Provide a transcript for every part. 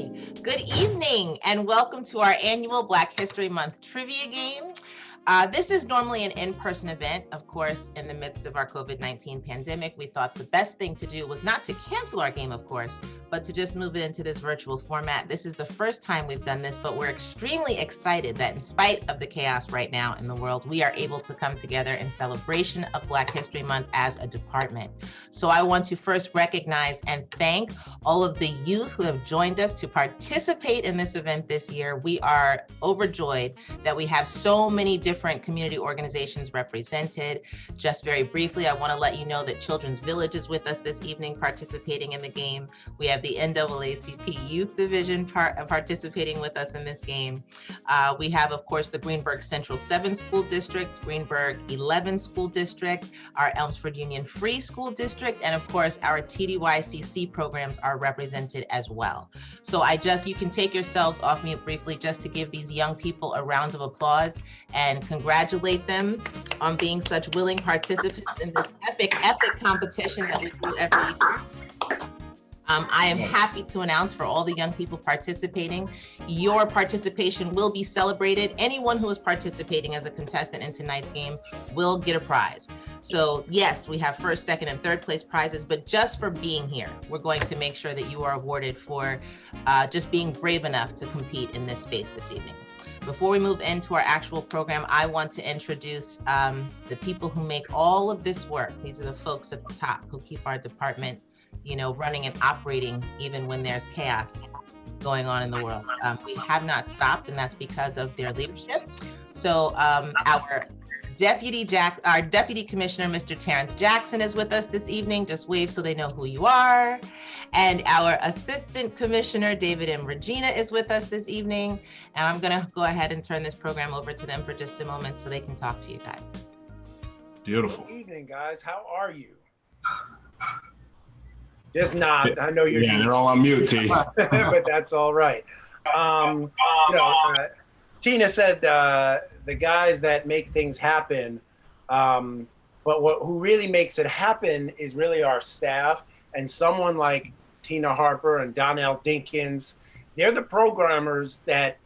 Hi, good evening, and welcome to our annual Black History Month trivia game. This is normally an in-person event. Of course, in the midst of our COVID-19 pandemic, we thought the best thing to do was not to cancel our game, of course, but to just move it into this virtual format. This is the first time we've done this, but we're extremely excited that in spite of the chaos right now in the world, we are able to come together in celebration of Black History Month as a department. So I want to first recognize and thank all of the youth who have joined us to participate in this event this year. We are overjoyed that we have so many different community organizations represented. Just very briefly, I want to let you know that Children's Village is with us this evening participating in the game. We have the NAACP Youth Division participating with us in this game. We have, of course, the Greenburgh Central 7 School District, Greenburgh 11 School District, our Elmsford Union Free School District, and of course, our TDYCC programs are represented as well. So you can take yourselves off mute briefly just to give these young people a round of applause and congratulate them on being such willing participants in this epic competition that we do every year. I am happy to announce for all the young people participating, your participation will be celebrated. Anyone who is participating as a contestant in tonight's game will get a prize. So yes, we have first, second, and third place prizes, but just for being here, we're going to make sure that you are awarded for just being brave enough to compete in this space this evening. Before we move into our actual program, I want to introduce the people who make all of this work. These are the folks at the top who keep our department, running and operating even when there's chaos going on in the world. We have not stopped, and that's because of their leadership. So our Deputy Commissioner, Mr. Terrence Jackson, is with us this evening. Just wave so they know who you are. And our Assistant Commissioner, David M. Regina, is with us this evening. And I'm going to go ahead and turn this program over to them for just a moment so they can talk to you guys. Beautiful. Good evening, guys. How are you? Just nod. I know you're. Yeah, they're all on mute, T. But that's all right. Tina said the guys that make things happen, but who really makes it happen is really our staff, and someone like Tina Harper and Donnell Dinkins. They're the programmers that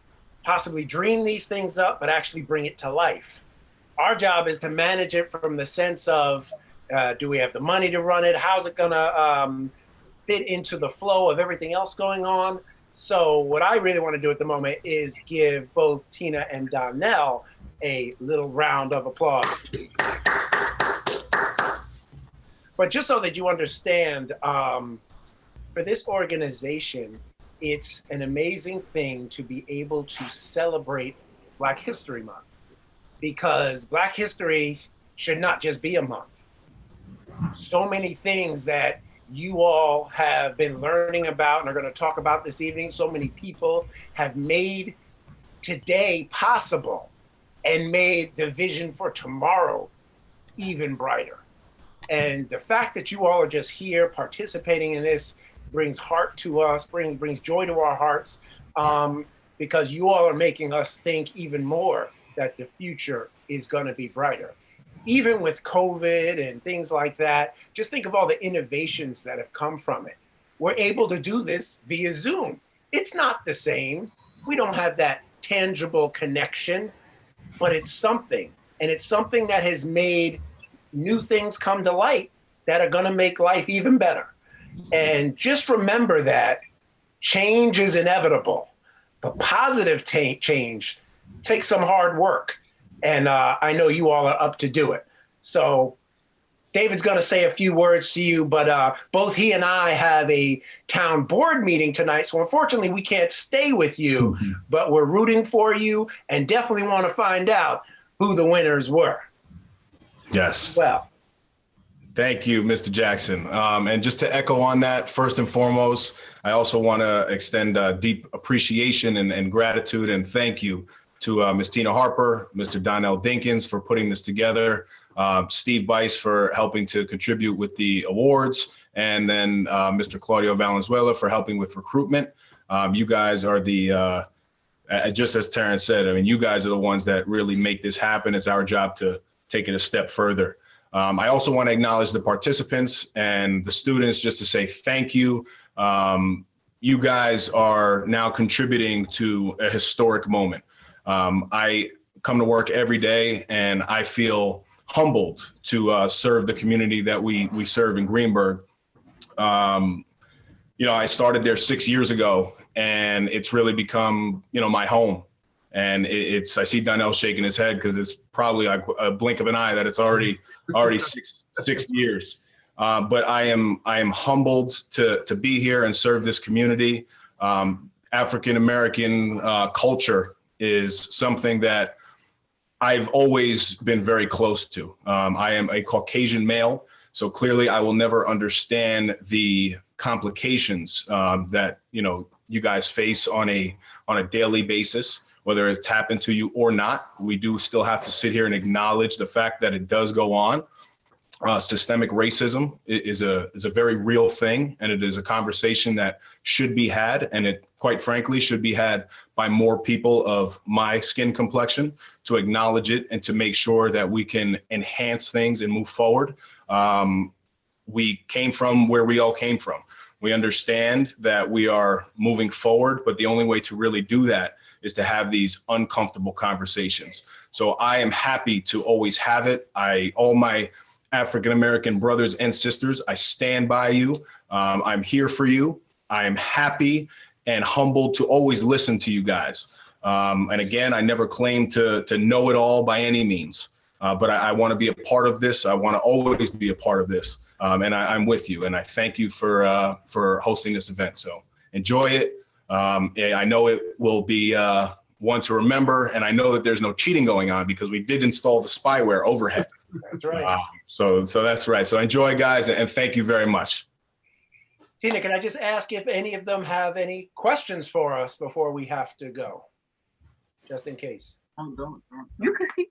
possibly dream these things up, but actually bring it to life. Our job is to manage it from the sense of, do we have the money to run it? How's it gonna fit into the flow of everything else going on? So what I really want to do at the moment is give both Tina and Donnell a little round of applause, please. But just so that you understand, for this organization, it's an amazing thing to be able to celebrate Black History Month, because Black history should not just be a month. So many things that you all have been learning about and are going to talk about this evening. So many people have made today possible and made the vision for tomorrow even brighter. And the fact that you all are just here participating in this brings heart to us, brings joy to our hearts, because you all are making us think even more that the future is going to be brighter. Even with COVID and things like that, just think of all the innovations that have come from it. We're able to do this via Zoom. It's not the same. We don't have that tangible connection, but it's something. And it's something that has made new things come to light that are gonna make life even better. And just remember that change is inevitable, but positive change takes some hard work. And I know you all are up to do it. So David's going to say a few words to you, but both he and I have a town board meeting tonight. So unfortunately, we can't stay with you, but we're rooting for you and definitely want to find out who the winners were. Yes. Well, thank you, Mr. Jackson. And just to echo on that, first and foremost, I also want to extend deep appreciation and gratitude and thank you to Ms. Tina Harper, Mr. Donnell Dinkins for putting this together, Steve Bice for helping to contribute with the awards, and then Mr. Claudio Valenzuela for helping with recruitment. You guys are the, just as Terrence said, I mean, you guys are the ones that really make this happen. It's our job to take it a step further. I also want to acknowledge the participants and the students just to say thank you. you guys are now contributing to a historic moment. I come to work every day and I feel humbled to serve the community that we serve in Greenburgh. I started there 6 years ago, and it's really become, my home. And I see Donnell shaking his head because it's probably like a blink of an eye that it's already 6 years. But I am humbled to be here and serve this community. African American culture is something that I've always been very close to. I am a Caucasian male, so clearly I will never understand the complications that you guys face on a daily basis, whether it's happened to you or not. We do still have to sit here and acknowledge the fact that it does go on. Systemic racism is a very real thing, and it is a conversation that should be had, and it quite frankly should be had by more people of my skin complexion to acknowledge it and to make sure that we can enhance things and move forward. We came from where we all came from. We understand that we are moving forward, but the only way to really do that is to have these uncomfortable conversations. So I am happy to always have it. All my African-American brothers and sisters, I stand by you. I'm here for you. I am happy and humbled to always listen to you guys. And again, I never claim to know it all by any means, but I want to be a part of this. I want to always be a part of this. And I'm with you. And I thank you for hosting this event. So enjoy it. I know it will be one to remember. And I know that there's no cheating going on because we did install the spyware overhead. That's right. So that's right. So enjoy, guys, and thank you very much. Tina, can I just ask if any of them have any questions for us before we have to go? Just in case. Don't. You can see.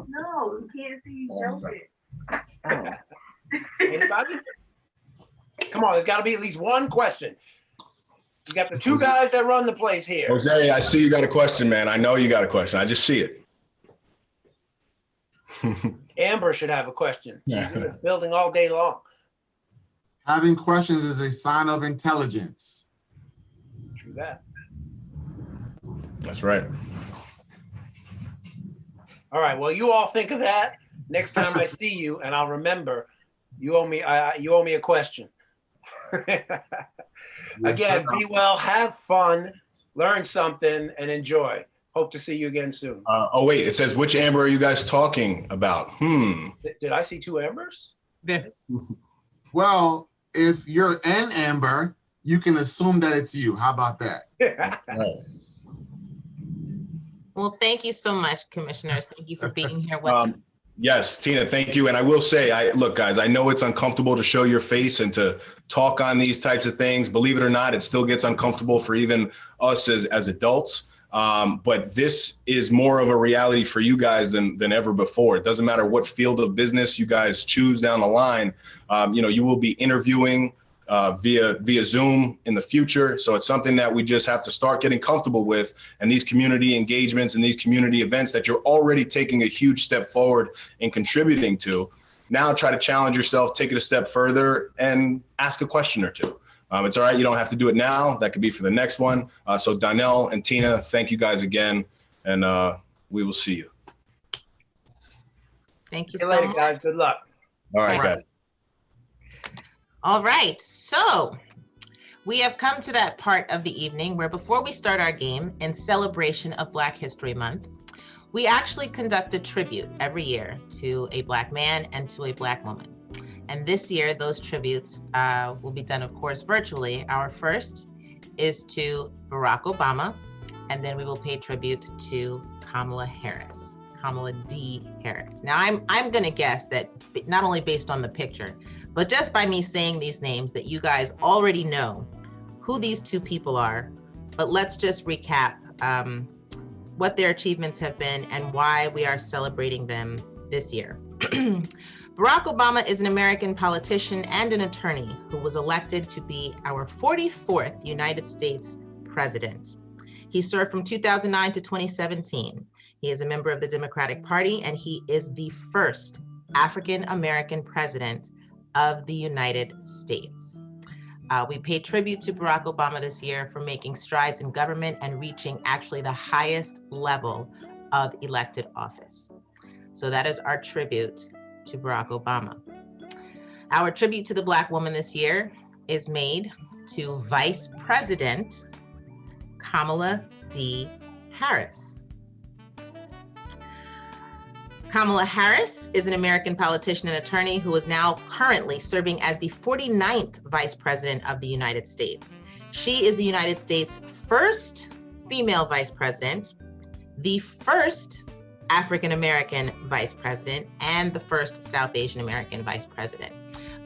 No, you can't see. Oh. Anybody? Come on, there's got to be at least one question. You got the two guys that run the place here. Jose, I see you got a question, man. I know you got a question. I just see it. Amber should have a question. She's in the building all day long. Having questions is a sign of intelligence. True that. That's right. All right. Well, you all think of that next time I see you, and I'll remember. You owe me a question. Again, be well, have fun, learn something, and enjoy. Hope to see you again soon. Oh, wait, it says, which Amber are you guys talking about? Did I see two Ambers? Well, if you're an Amber, you can assume that it's you. How about that? Right. Well, thank you so much, commissioners. Thank you for being here with us. Yes, Tina, thank you. And I will say, look, guys, I know it's uncomfortable to show your face and to talk on these types of things. Believe it or not, it still gets uncomfortable for even us as adults. But this is more of a reality for you guys than ever before. It doesn't matter what field of business you guys choose down the line. You will be interviewing via Zoom in the future. So it's something that we just have to start getting comfortable with. And these community engagements and these community events that you're already taking a huge step forward in contributing to, now try to challenge yourself, take it a step further and ask a question or two. It's all right. You don't have to do it now. That could be for the next one. So Donnell and Tina, thank you guys again. And we will see you. Thank you See you so later, much. guys. Good luck. All right, guys. All right, so we have come to that part of the evening where before we start our game in celebration of Black History Month, we actually conduct a tribute every year to a Black man and to a Black woman. And this year, those tributes will be done, of course, virtually. Our first is to Barack Obama, and then we will pay tribute to Kamala D. Harris. Now, I'm going to guess that not only based on the picture, but just by me saying these names that you guys already know who these two people are. But let's just recap what their achievements have been and why we are celebrating them this year. Barack Obama is an American politician and an attorney who was elected to be our 44th United States president. He served from 2009 to 2017. He is a member of the Democratic Party, and he is the first African American president of the United States. We pay tribute to Barack Obama this year for making strides in government and reaching actually the highest level of elected office. So that is our tribute to Barack Obama. Our tribute to the Black woman this year is made to Vice President Kamala D. Harris. Kamala Harris is an American politician and attorney who is now currently serving as the 49th Vice President of the United States. She is the United States' first female Vice President, the first African American Vice President, and the first South Asian American Vice President.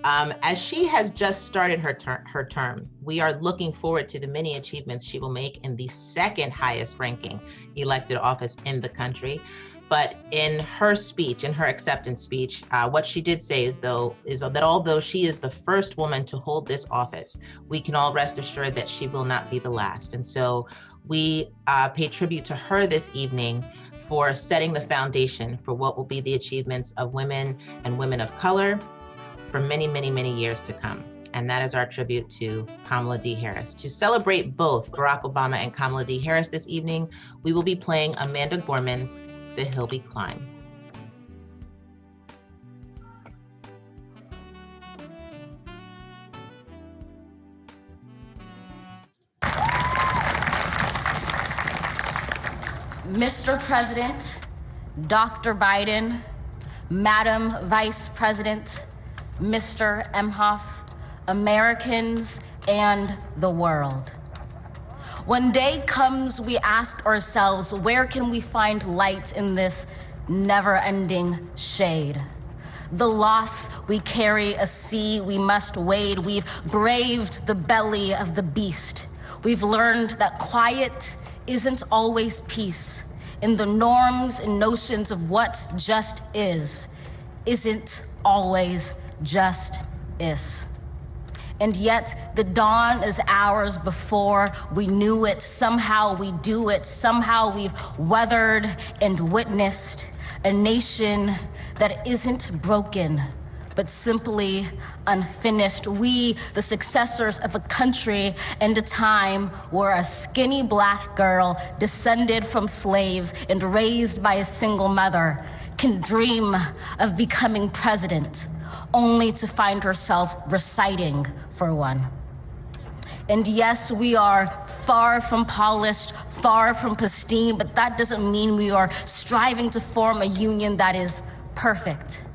As she has just started her term, we are looking forward to the many achievements she will make in the second highest ranking elected office in the country. But in her speech, in her acceptance speech, what she did say is that although she is the first woman to hold this office, we can all rest assured that she will not be the last. And so we pay tribute to her this evening for setting the foundation for what will be the achievements of women and women of color for many, many, many years to come. And that is our tribute to Kamala D. Harris. To celebrate both Barack Obama and Kamala D. Harris this evening, we will be playing Amanda Gorman's The Hill We Climb. Mr. President, Dr. Biden, Madam Vice President, Mr. Emhoff, Americans, and the world. When day comes, we ask ourselves, where can we find light in this never-ending shade? The loss we carry, a sea we must wade. We've braved the belly of the beast. We've learned that quiet isn't always peace. In the norms and notions of what just isn't always just is. And yet the dawn is ours before we knew it. Somehow we do it. Somehow we've weathered and witnessed a nation that isn't broken, but simply unfinished. We, the successors of a country and a time where a skinny Black girl descended from slaves and raised by a single mother can dream of becoming president, only to find herself reciting for one. And yes, we are far from polished, far from pristine, but that doesn't mean we are striving to form a union that is perfect.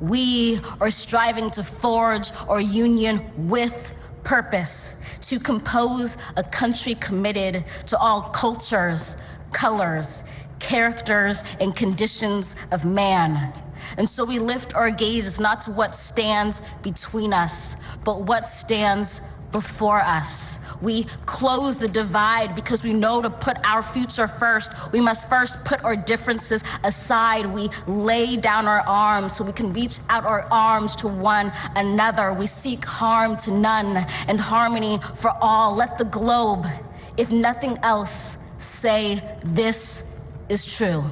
We are striving to forge our union with purpose, to compose a country committed to all cultures, colors, characters, and conditions of man. And so we lift our gazes not to what stands between us, but what stands before us. We close the divide because we know to put our future first, we must first put our differences aside. We lay down our arms so we can reach out our arms to one another. We seek harm to none and harmony for all. Let the globe, if nothing else, say this is true.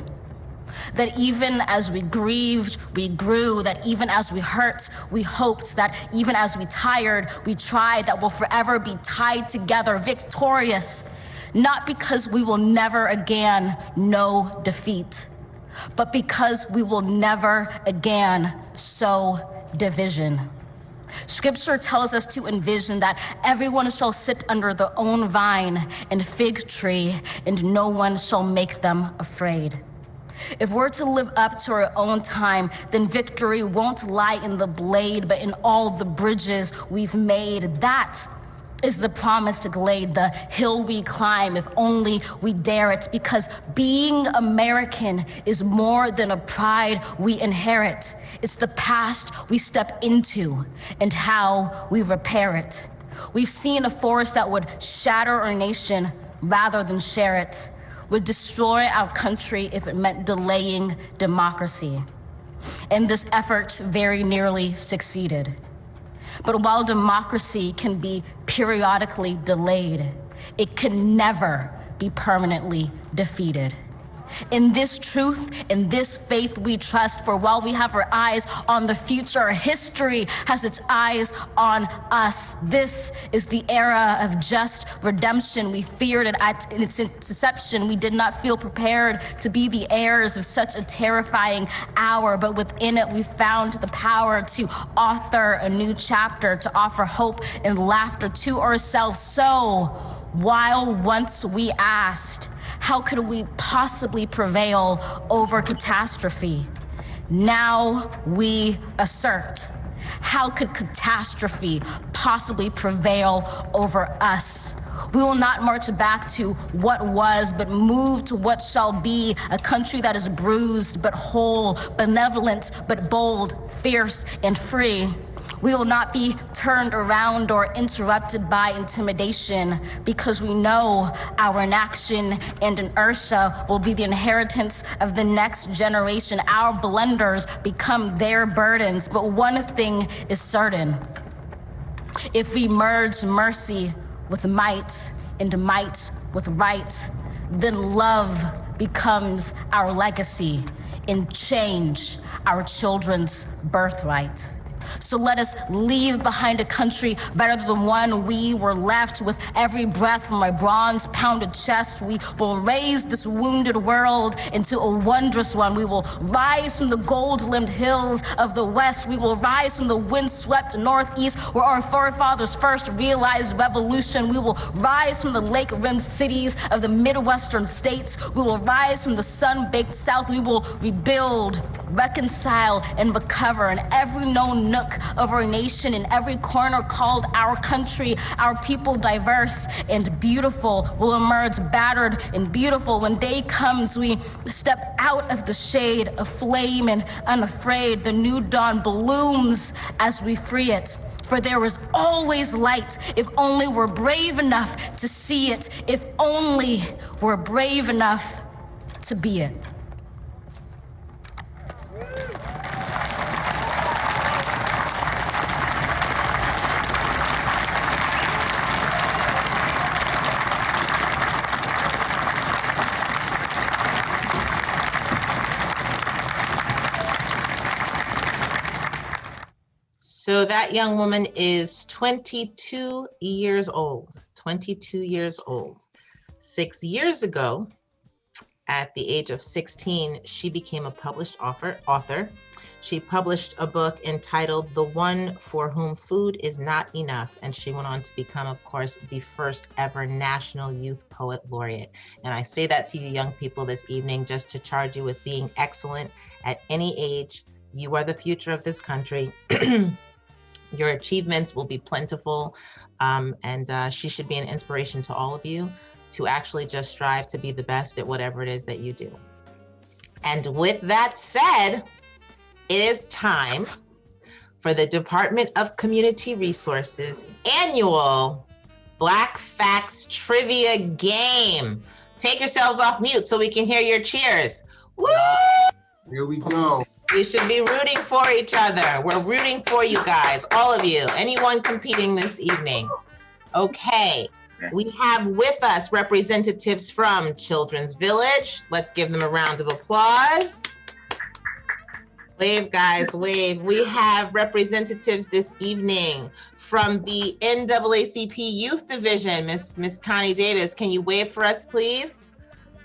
That even as we grieved, we grew. That even as we hurt, we hoped. That even as we tired, we tried. That we'll forever be tied together, victorious. Not because we will never again know defeat, but because we will never again sow division. Scripture tells us to envision that everyone shall sit under their own vine and fig tree, and no one shall make them afraid. If we're to live up to our own time, then victory won't lie in the blade, but in all the bridges we've made. That is the promised glade, the hill we climb, if only we dare it. Because being American is more than a pride we inherit. It's the past we step into and how we repair it. We've seen a force that would shatter our nation rather than share it, would destroy our country if it meant delaying democracy. And this effort very nearly succeeded. But while democracy can be periodically delayed, it can never be permanently defeated. In this truth, in this faith we trust, for while we have our eyes on the future, history has its eyes on us. This is the era of just redemption. We feared it at its inception. We did not feel prepared to be the heirs of such a terrifying hour, but within it we found the power to author a new chapter, to offer hope and laughter to ourselves. So, while once we asked, how could we possibly prevail over catastrophe? Now we assert, how could catastrophe possibly prevail over us? We will not march back to what was, but move to what shall be, a country that is bruised but whole, benevolent but bold, fierce and free. We will not be turned around or interrupted by intimidation, because we know our inaction and inertia will be the inheritance of the next generation. Our blunders become their burdens. But one thing is certain: if we merge mercy with might and might with right, then love becomes our legacy and change our children's birthright. So let us leave behind a country better than the one we were left. With every breath from my bronze-pounded chest, we will raise this wounded world into a wondrous one. We will rise from the gold-limbed hills of the West. We will rise from the wind-swept Northeast, where our forefathers first realized revolution. We will rise from the lake-rimmed cities of the Midwestern states. We will rise from the sun-baked South. We will rebuild, reconcile, and recover in every known nook of our nation, in every corner called our country. Our people, diverse and beautiful, will emerge battered and beautiful. When day comes, we step out of the shade, aflame and unafraid. The new dawn blooms as we free it. For there is always light, if only we're brave enough to see it, if only we're brave enough to be it. So that young woman is 22 years old, 22 years old. 6 years ago, at the age of 16, she became a published author. She published a book entitled The One for Whom Food is Not Enough, and she went on to become, of course, the first ever National Youth Poet Laureate. And I say that to you young people this evening just to charge you with being excellent at any age. You are the future of this country. Your achievements will be plentiful, and she should be an inspiration to all of you to actually just strive to be the best at whatever it is that you do. And with that said, it is time for the Department of Community Resources annual Black Facts Trivia Game. Take yourselves off mute so we can hear your cheers. Woo! Here we go. We should be rooting for each other. We're rooting for you guys, all of you, anyone competing this evening. Okay, we have with us representatives from Children's Village. Let's give them a round of applause. Wave, guys, wave. We have representatives this evening from the NAACP Youth Division. Miss Connie Davis, can you wave for us, please?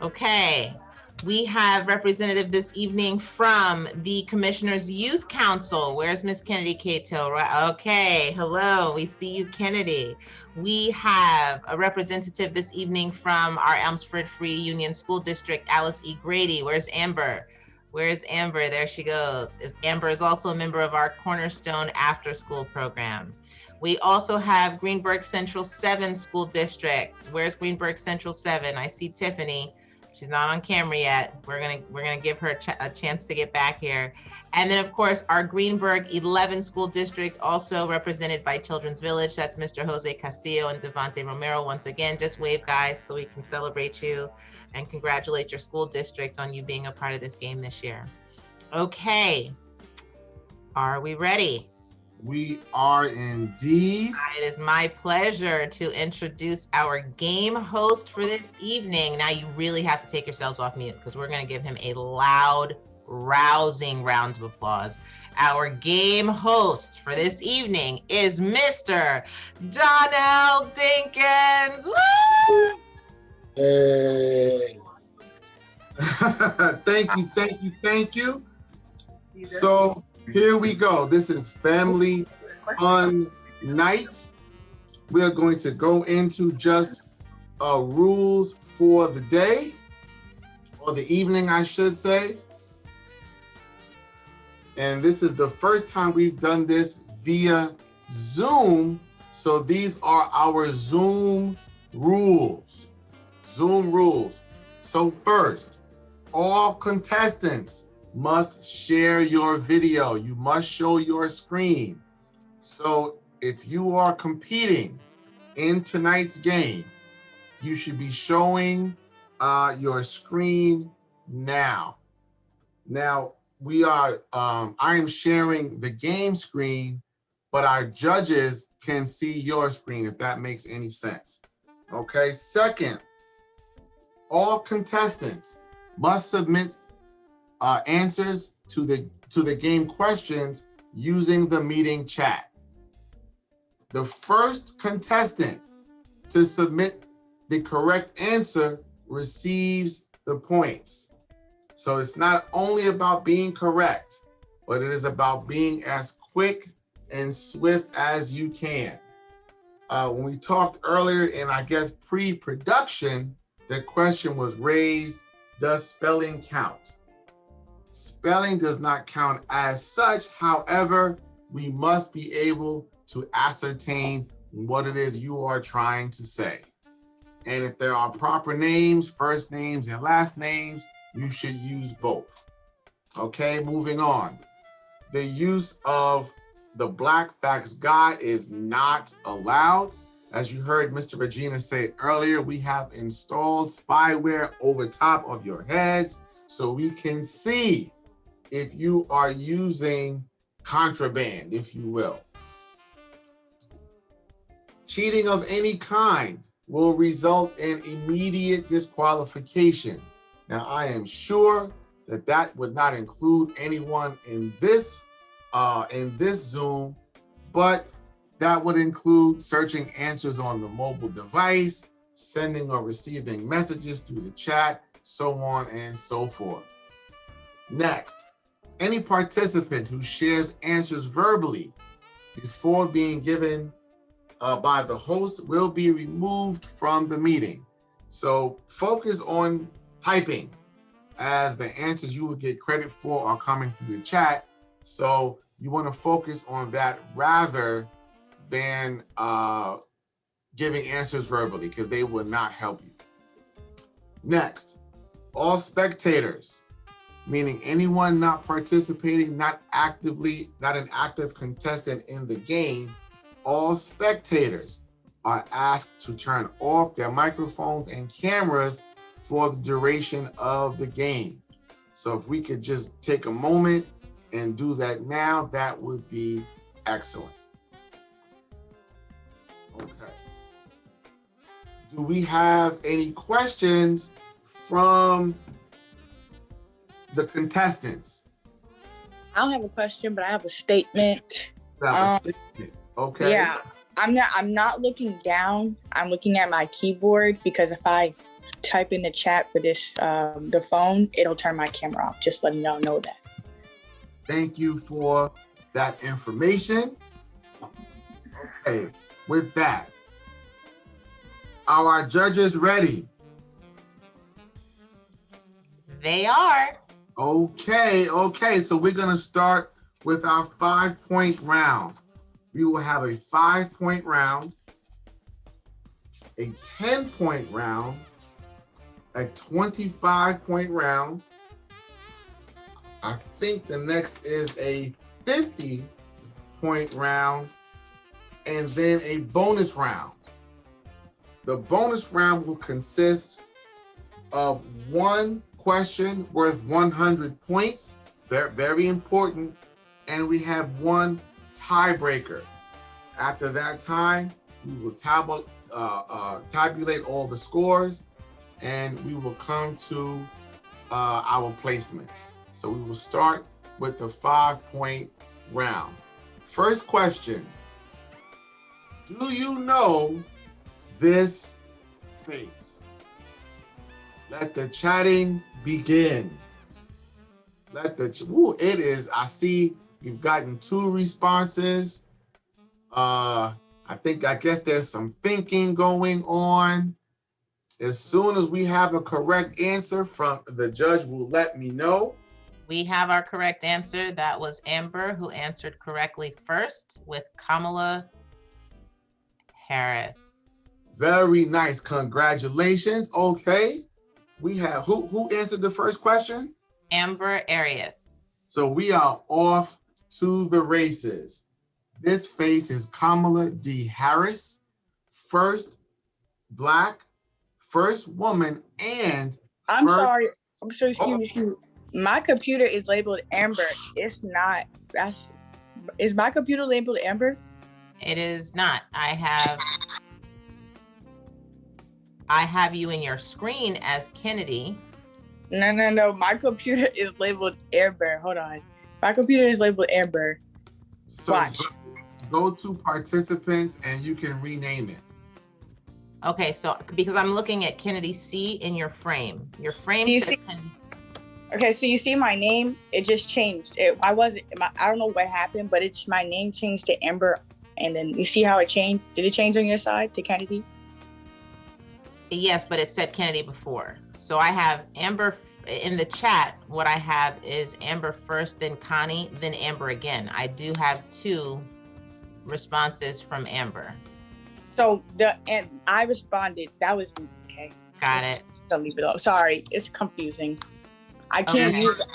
Okay. We have representative this evening from the Commissioner's Youth Council. Where's Miss Kennedy Cato? Right. Okay, hello, we see you, Kennedy. We have a representative this evening from our Elmsford Free Union School District, Alice E. Grady. Where's Amber? Where's Amber? There she goes. Amber is also a member of our Cornerstone After School program. We also have Greenburgh Central 7 School District. Where's Greenburgh Central 7? I see Tiffany. She's not on camera yet. We're gonna give her a chance to get back here. And then of course, our Greenburgh 11 School District, also represented by Children's Village. That's Mr. Jose Castillo and Devonte Romero. Once again, just wave, guys, so we can celebrate you and congratulate your school district on you being a part of this game this year. Okay, are we ready? We are indeed. It is my pleasure to introduce our game host for this evening. Now you really have to take yourselves off mute because we're going to give him a loud, rousing round of applause. Our game host for this evening is Mr. Donnell Dinkins. Woo! Hey. Thank you. So here we go. This is Family Fun Night. We are going to go into just rules for the day, or the evening, I should say. And this is the first time we've done this via Zoom. So these are our Zoom rules. Zoom rules. So first, all contestants must share your video. You must show your screen. So if you are competing in tonight's game, you should be showing your screen now. Now, I am sharing the game screen, but our judges can see your screen, if that makes any sense. Okay, second, all contestants must submit answers to the game questions using the meeting chat. The first contestant to submit the correct answer receives the points. So it's not only about being correct, but it is about being as quick and swift as you can. When we talked earlier in, I guess, pre-production, the question was raised, does spelling count? Spelling does not count as such. However, we must be able to ascertain what it is you are trying to say. And if there are proper names, first names and last names, you should use both. Okay, moving on. The use of the Black Facts Guide is not allowed. As you heard Mr. Regina say earlier, we have installed spyware over top of your heads so we can see if you are using contraband, if you will. Cheating of any kind will result in immediate disqualification. Now, I am sure that would not include anyone in this Zoom, but that would include searching answers on the mobile device, sending or receiving messages through the chat, so on and so forth. Next, any participant who shares answers verbally before being given by the host will be removed from the meeting. So focus on typing, as the answers you will get credit for are coming through the chat. So you want to focus on that rather than giving answers verbally, because they will not help you. Next, all spectators, meaning anyone not participating, not an active contestant in the game, all spectators are asked to turn off their microphones and cameras for the duration of the game. So if we could just take a moment and do that now, that would be excellent. Okay. Do we have any questions from the contestants? I don't have a question, but I have a statement. Okay. Yeah, I'm not looking down. I'm looking at my keyboard, because if I type in the chat for this the phone, it'll turn my camera off. Just letting y'all know that. Thank you for that information. Okay, with that, are our judges ready? They are. Okay, so we're gonna start with our 5-point round. We will have a 5-point round, a 10-point round, a 25-point round. I think the next is a 50-point round, and then a bonus round. The bonus round will consist of one question worth 100 points, very, very important, and we have one tiebreaker. After that time, we will tabulate all the scores, and we will come to our placements. So we will start with the 5-point round. First question. Do you know this face? Let the chatting begin. It is, I see you've gotten 2 responses. I guess there's some thinking going on. As soon as we have a correct answer from the judge, will let me know. We have our correct answer. That was Amber, who answered correctly first with Kamala Harris. Very nice. Congratulations. Okay. We have who answered the first question? Amber Arias. So we are off to the races. This face is Kamala D. Harris, first Black, first woman, and I'm sorry. Excuse me. My computer is labeled Amber. It's not. Is my computer labeled Amber? It is not. I have you in your screen as Kennedy. No. My computer is labeled Amber. Hold on. My computer is labeled Amber. So Watch. Go to participants and you can rename it. Okay, so because I'm looking at Kennedy C in your frame. Your frame says Okay, so you see my name, it just changed. I don't know what happened, but my name changed to Amber, and then you see how it changed? Did it change on your side to Kennedy? Yes, but it said Kennedy before. So I have Amber in the chat. What I have is Amber first, then Connie, then Amber again. I do have 2 responses from Amber. So and I responded. That was okay. Got it. Don't leave it up. Sorry, it's confusing. I can't Okay. use it.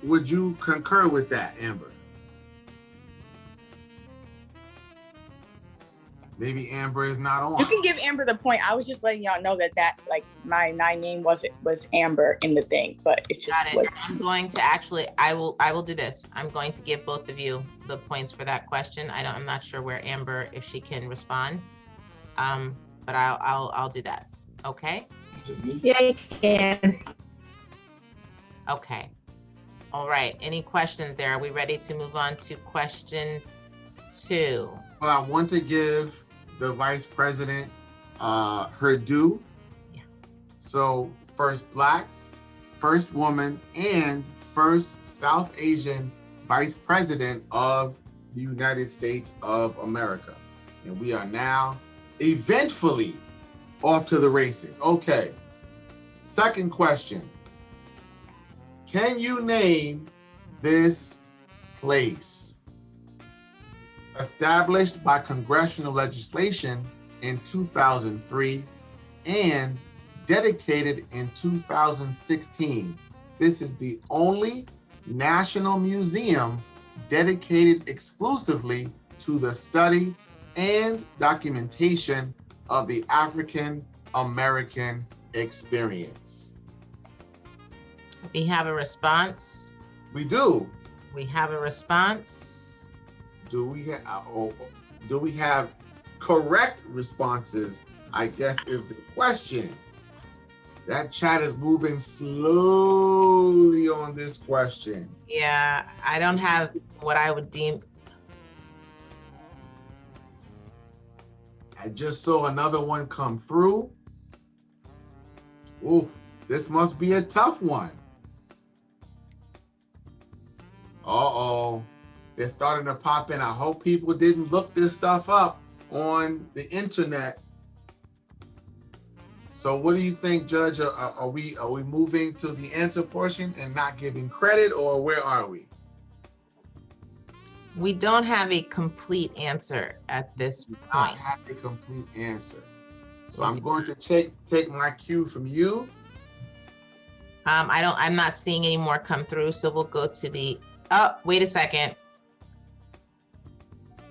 Would you concur with that, Amber? Maybe Amber is not on. You can give Amber the point. I was just letting y'all know that like my name was Amber in the thing, but it's just. Got it. I'm going to actually. I will do this. I'm going to give both of you the points for that question. I'm not sure where Amber, if she can respond, but I'll do that. Okay. Yeah, you can. Okay. All right. Any questions there? Are we ready to move on to question 2? Well, I want to give the vice president her due. Yeah. So first Black, first woman, and first South Asian vice president of the United States of America. And we are now eventfully off to the races. Okay. Second question. Can you name this place? Established by congressional legislation in 2003 and dedicated in 2016. This is the only national museum dedicated exclusively to the study and documentation of the African American experience. We have a response. We do. We have a response. Do we have correct responses? I guess is the question. That chat is moving slowly on this question. Yeah, I don't have what I would deem. I just saw another one come through. Ooh, this must be a tough one. Uh-oh. They're starting to pop in. I hope people didn't look this stuff up on the internet. So what do you think, Judge? Are we moving to the answer portion and not giving credit, or where are we? We don't have a complete answer at this point. I have a complete answer. So I'm going to take my cue from you. I'm not seeing any more come through, so we'll go to the, oh, wait a second.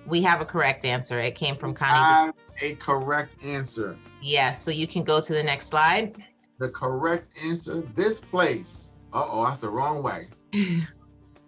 We have a correct answer. It came from Connie. I have a correct answer. Yes, so you can go to the next slide. The correct answer, this place. Uh-oh, that's the wrong way.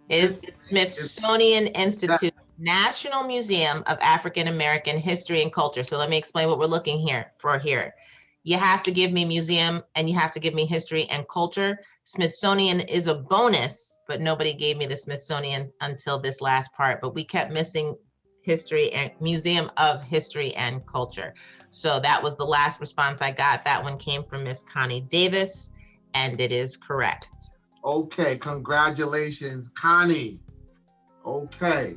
Is the Smithsonian Institute National Museum of African American History and Culture. So let me explain what we're looking for here. You have to give me museum and you have to give me history and culture. Smithsonian is a bonus, but nobody gave me the Smithsonian until this last part, but we kept missing history and Museum of History and Culture. So that was the last response I got. That one came from Miss Connie Davis, and it is correct. Okay, congratulations, Connie. Okay,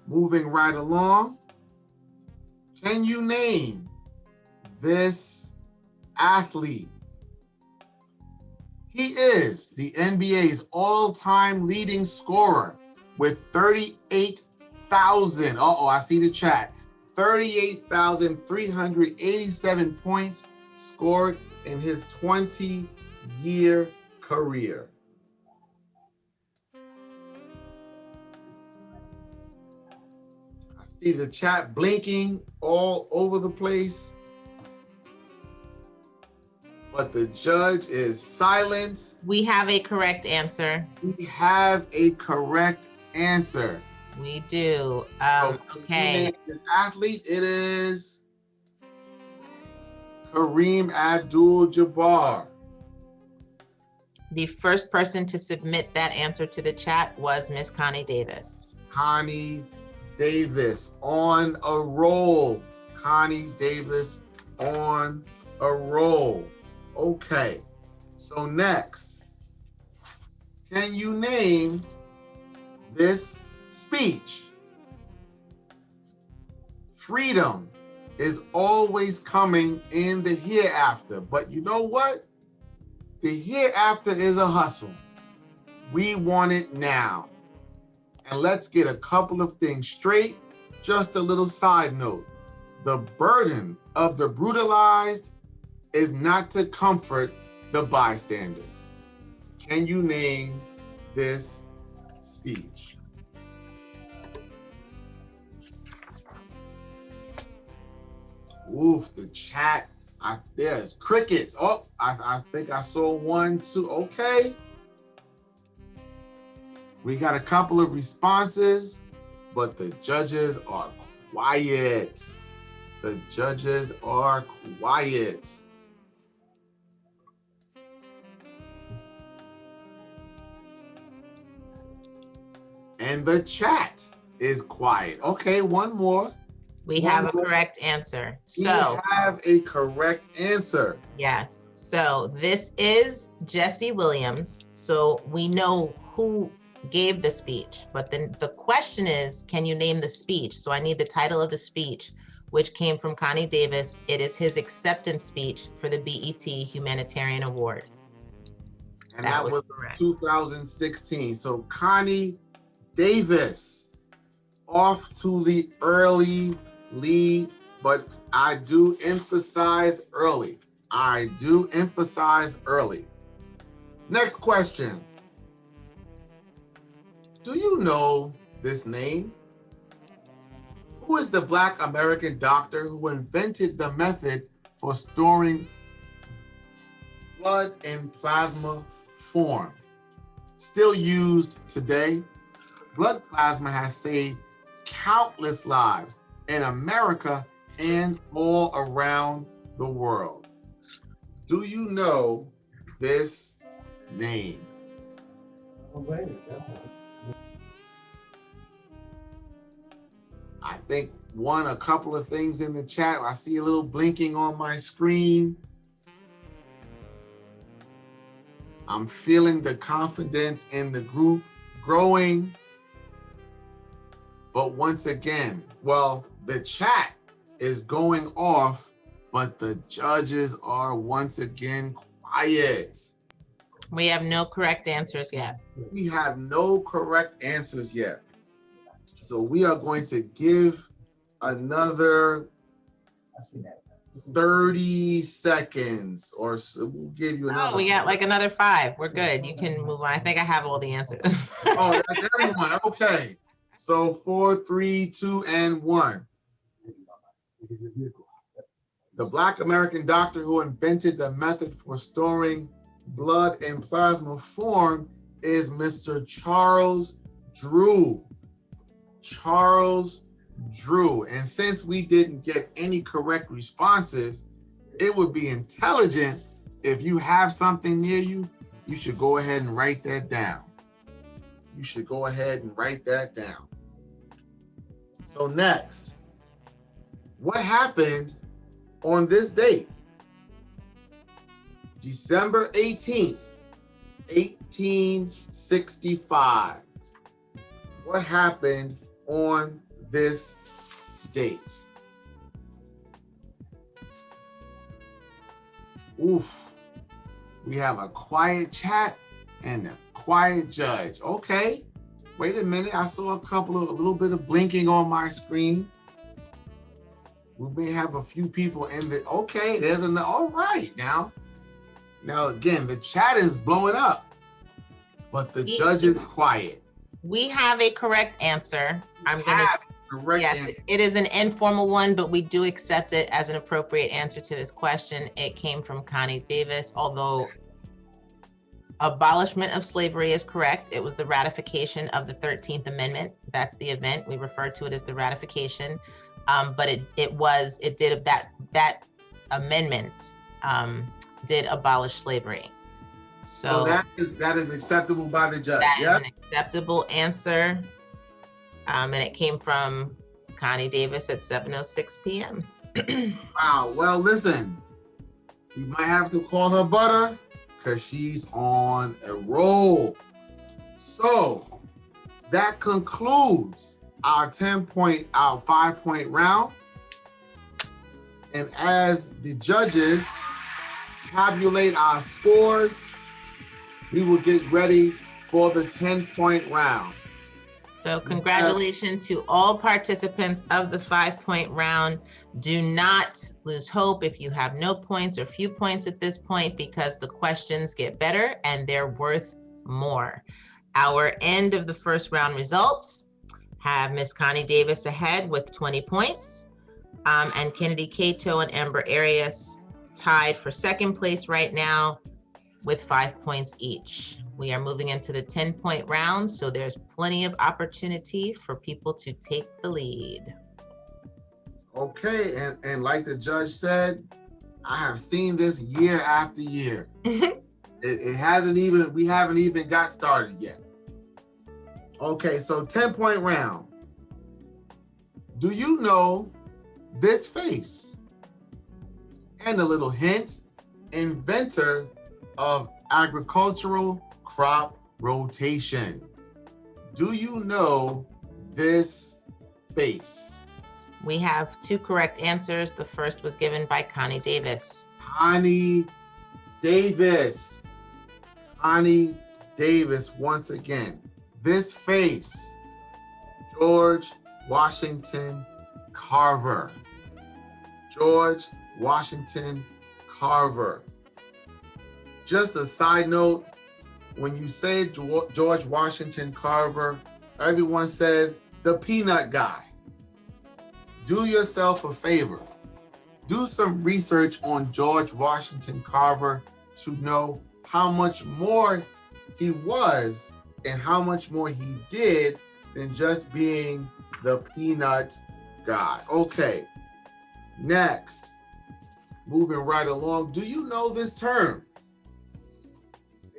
moving right along. Can you name this athlete? He is the NBA's all-time leading scorer with 38,000. I see the chat. 38,387 points scored in his 20-year career. I see the chat blinking all over the place, but the judge is silent. We have a correct answer. We have a correct answer. We do. Okay. This athlete, it is Kareem Abdul-Jabbar. The first person to submit that answer to the chat was Miss Connie Davis. Connie Davis on a roll. Connie Davis on a roll. Okay, so next, can you name this speech? Freedom is always coming in the hereafter, but you know what? The hereafter is a hustle. We want it now. And let's get a couple of things straight. Just a little side note. The burden of the brutalized is not to comfort the bystander. Can you name this speech? Oof, the chat. There's crickets. Oh, I think I saw one, two. Okay. We got a couple of responses, but the judges are quiet. The judges are quiet. And the chat is quiet. Okay, one more. We have a correct answer. We have a correct answer. Yes. So this is Jesse Williams. So we know who gave the speech, but then the question is, can you name the speech? So I need the title of the speech, which came from Connie Davis. It is his acceptance speech for the BET Humanitarian Award. And that was correct. 2016. So Connie Davis off to the early lead, but I do emphasize early. I do emphasize early. Next question. Do you know this name? Who is the Black American doctor who invented the method for storing blood in plasma form? Still used today, blood plasma has saved countless lives in America and all around the world. Do you know this name? I think a couple of things in the chat. I see a little blinking on my screen. I'm feeling the confidence in the group growing. But once again, the chat is going off, but the judges are once again quiet. We have no correct answers yet. We have no correct answers yet. So we are going to give another 30 seconds or so. We'll give you another. Oh, we got like another 5. We're good. You can move on. I think I have all the answers. Oh, that's everyone. Okay. So 4, 3, 2, and 1. The Black American doctor who invented the method for storing blood in plasma form is Mr. Charles Drew. Charles Drew. And since we didn't get any correct responses, it would be intelligent if you have something near you, you should go ahead and write that down. You should go ahead and write that down. So next, what happened on this date? December 18th, 1865. What happened on this date? Oof. We have a quiet chat and a quiet judge. Okay. Wait a minute. I saw a little bit of blinking on my screen. We may have a few people in the, okay, there's an, all right now. Now, again, the chat is blowing up, but the judge is quiet. We have a correct answer. Answer. It is an informal one, but we do accept it as an appropriate answer to this question. It came from Connie Davis, although abolishment of slavery is correct. It was the ratification of the 13th Amendment. That's the event. We refer to it as the ratification. But that amendment did abolish slavery. So that is acceptable by the judge. That is an acceptable answer. And it came from Connie Davis at 7:06 p.m. Wow. Well, listen, we might have to call her butter because she's on a roll. So that concludes our 5-point round. And as the judges tabulate our scores, we will get ready for the 10-point round. So congratulations to all participants of the 5-point round. Do not lose hope if you have no points or few points at this point, because the questions get better and they're worth more. Our end of the first round results have Miss Connie Davis ahead with 20 points, and Kennedy Cato and Amber Arias tied for second place right now with 5 points each. We are moving into the 10-point round, so there's plenty of opportunity for people to take the lead. Okay, and like the judge said, I have seen this year after year. We haven't even got started yet. Okay, so 10-point round. Do you know this face? And a little hint, inventor of agricultural crop rotation. Do you know this face? We have 2 correct answers. The first was given by Connie Davis. Connie Davis. Connie Davis once again. This face, George Washington Carver. George Washington Carver. Just a side note, when you say George Washington Carver, everyone says the peanut guy. Do yourself a favor. Do some research on George Washington Carver to know how much more he was and how much more he did than just being the peanut guy. Okay, next, moving right along. Do you know this term?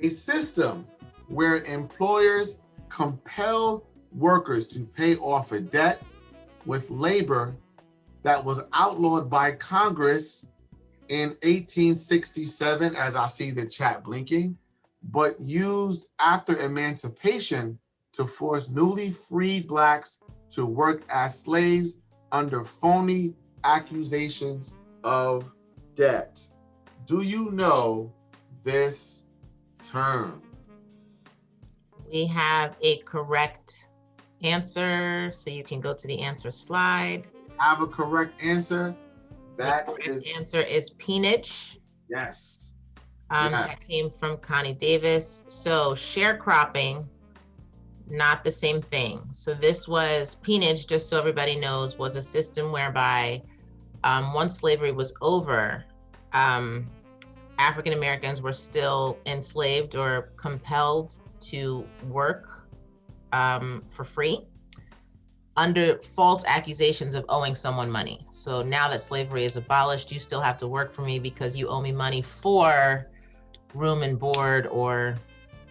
A system where employers compel workers to pay off a debt with labor that was outlawed by Congress in 1867, as I see the chat blinking, but used after emancipation to force newly freed Blacks to work as slaves under phony accusations of debt. Do you know this term? We have a correct answer, so you can go to the answer slide. Have a correct answer. The correct answer is peonage. Yes. That came from Connie Davis. So sharecropping, not the same thing. So this was peonage, just so everybody knows, was a system whereby once slavery was over, African Americans were still enslaved or compelled to work for free. under false accusations of owing someone money. So now that slavery is abolished, you still have to work for me because you owe me money for room and board or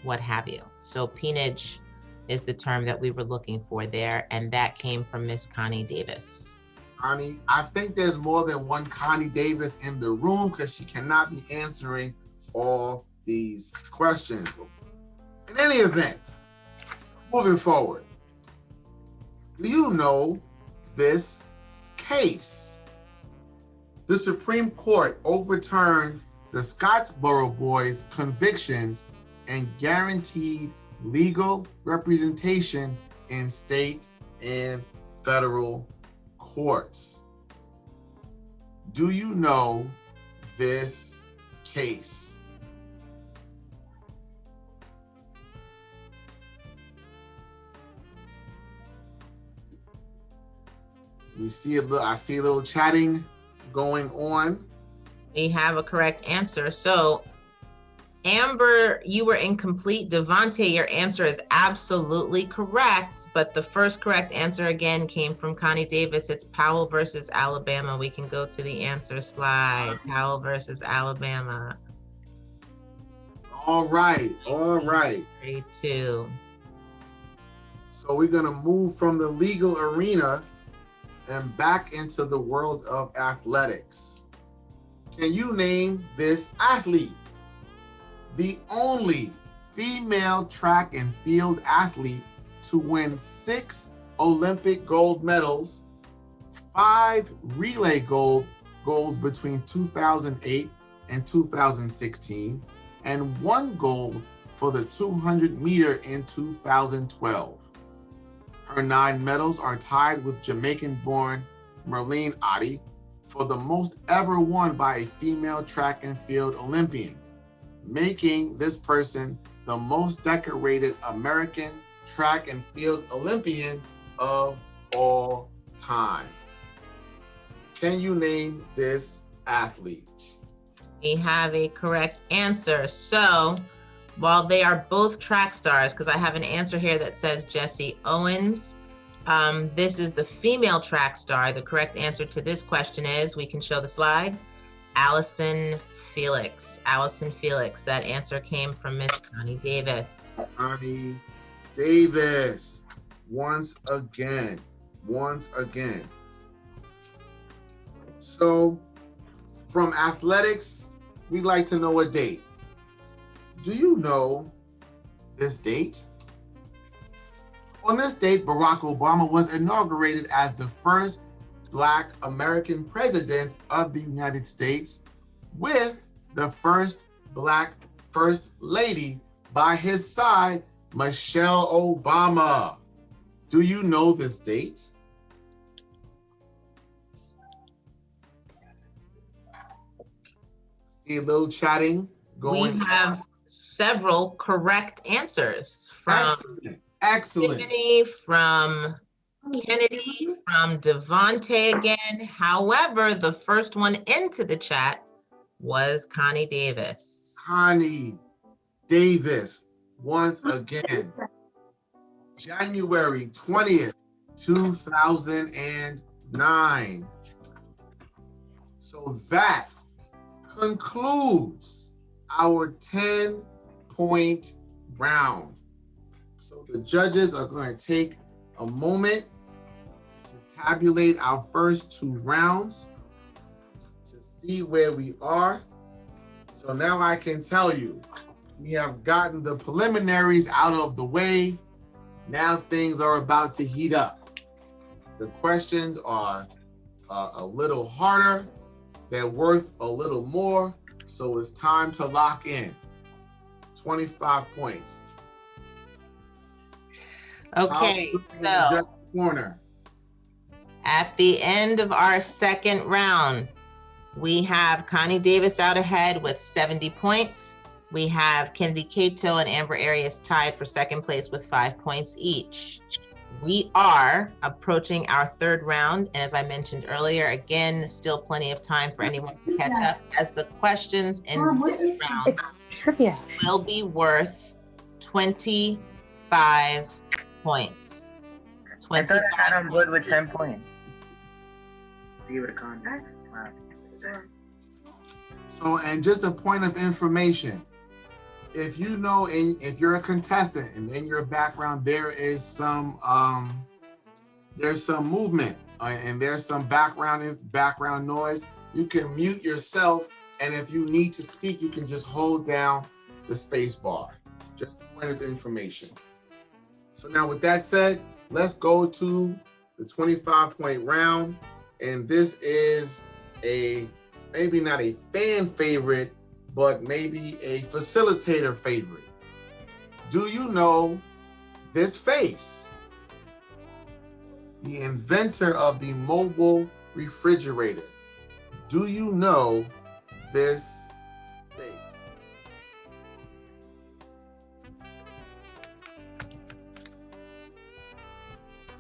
what have you. So peonage is the term that we were looking for there, and that came from Miss Connie Davis. Connie, I think there's more than one Connie Davis in the room because she cannot be answering all these questions. In any event, moving forward, do you know this case? The Supreme Court overturned the Scottsboro Boys' convictions and guaranteed legal representation in state and federal courts. Do you know this case? I see a little chatting going on. We have a correct answer. So Amber, you were incomplete. Devontae, your answer is absolutely correct, but the first correct answer again came from Connie Davis. It's Powell versus Alabama. We can go to the answer slide. Powell versus Alabama. All right, all right. 32. So we're gonna move from the legal arena and back into the world of athletics. Can you name this athlete? The only female track and field athlete to win 6 Olympic gold medals, 5 relay golds between 2008 and 2016, and 1 gold for the 200 meter in 2012. Her 9 medals are tied with Jamaican-born Merlene Ottey for the most ever won by a female track and field Olympian, making this person the most decorated American track and field Olympian of all time. Can you name this athlete? We have a correct answer. So while they are both track stars, because I have an answer here that says Jesse Owens, this is the female track star. The correct answer to this question is, we can show the slide, Allison Felix. Allison Felix. That answer came from Miss Connie Davis. Connie Davis, once again. So from athletics, we'd like to know a date. Do you know this date? On this date, Barack Obama was inaugurated as the first Black American president of the United States, with the first Black First Lady by his side, Michelle Obama. Do you know this date? See a little chatting going. We have several correct answers from Excellent. Tiffany, from Kennedy, from Devontae again. However, the first one into the chat was Connie Davis. Connie Davis, once again. January 20th, 2009. So that concludes our 10-point round. So the judges are going to take a moment to tabulate our first 2 rounds to see where we are. So now I can tell you, we have gotten the preliminaries out of the way. Now things are about to heat up. The questions are a little harder. They're worth a little more. So it's time to lock in. 25 points. Okay, so corner. at the end of our second round, we have Connie Davis out ahead with 70 points. We have Kennedy Cato and Amber Arias tied for second place with 5 points each. We are approaching our third round, and as I mentioned earlier, again, still plenty of time for anyone to catch up, as the questions in this round Trivia will be worth 25 points. I thought I had on board with 25. 10 points. You would have gone. Wow. So, and just a point of information, if you know, if you're a contestant and in your background there is some movement and there's some background noise, you can mute yourself, and if you need to speak, you can just hold down the space bar. Just a point of information. So now with that said, let's go to the 25-point round, and this is maybe not a fan favorite, but maybe a facilitator favorite. Do you know this face? The inventor of the mobile refrigerator. Do you know this face?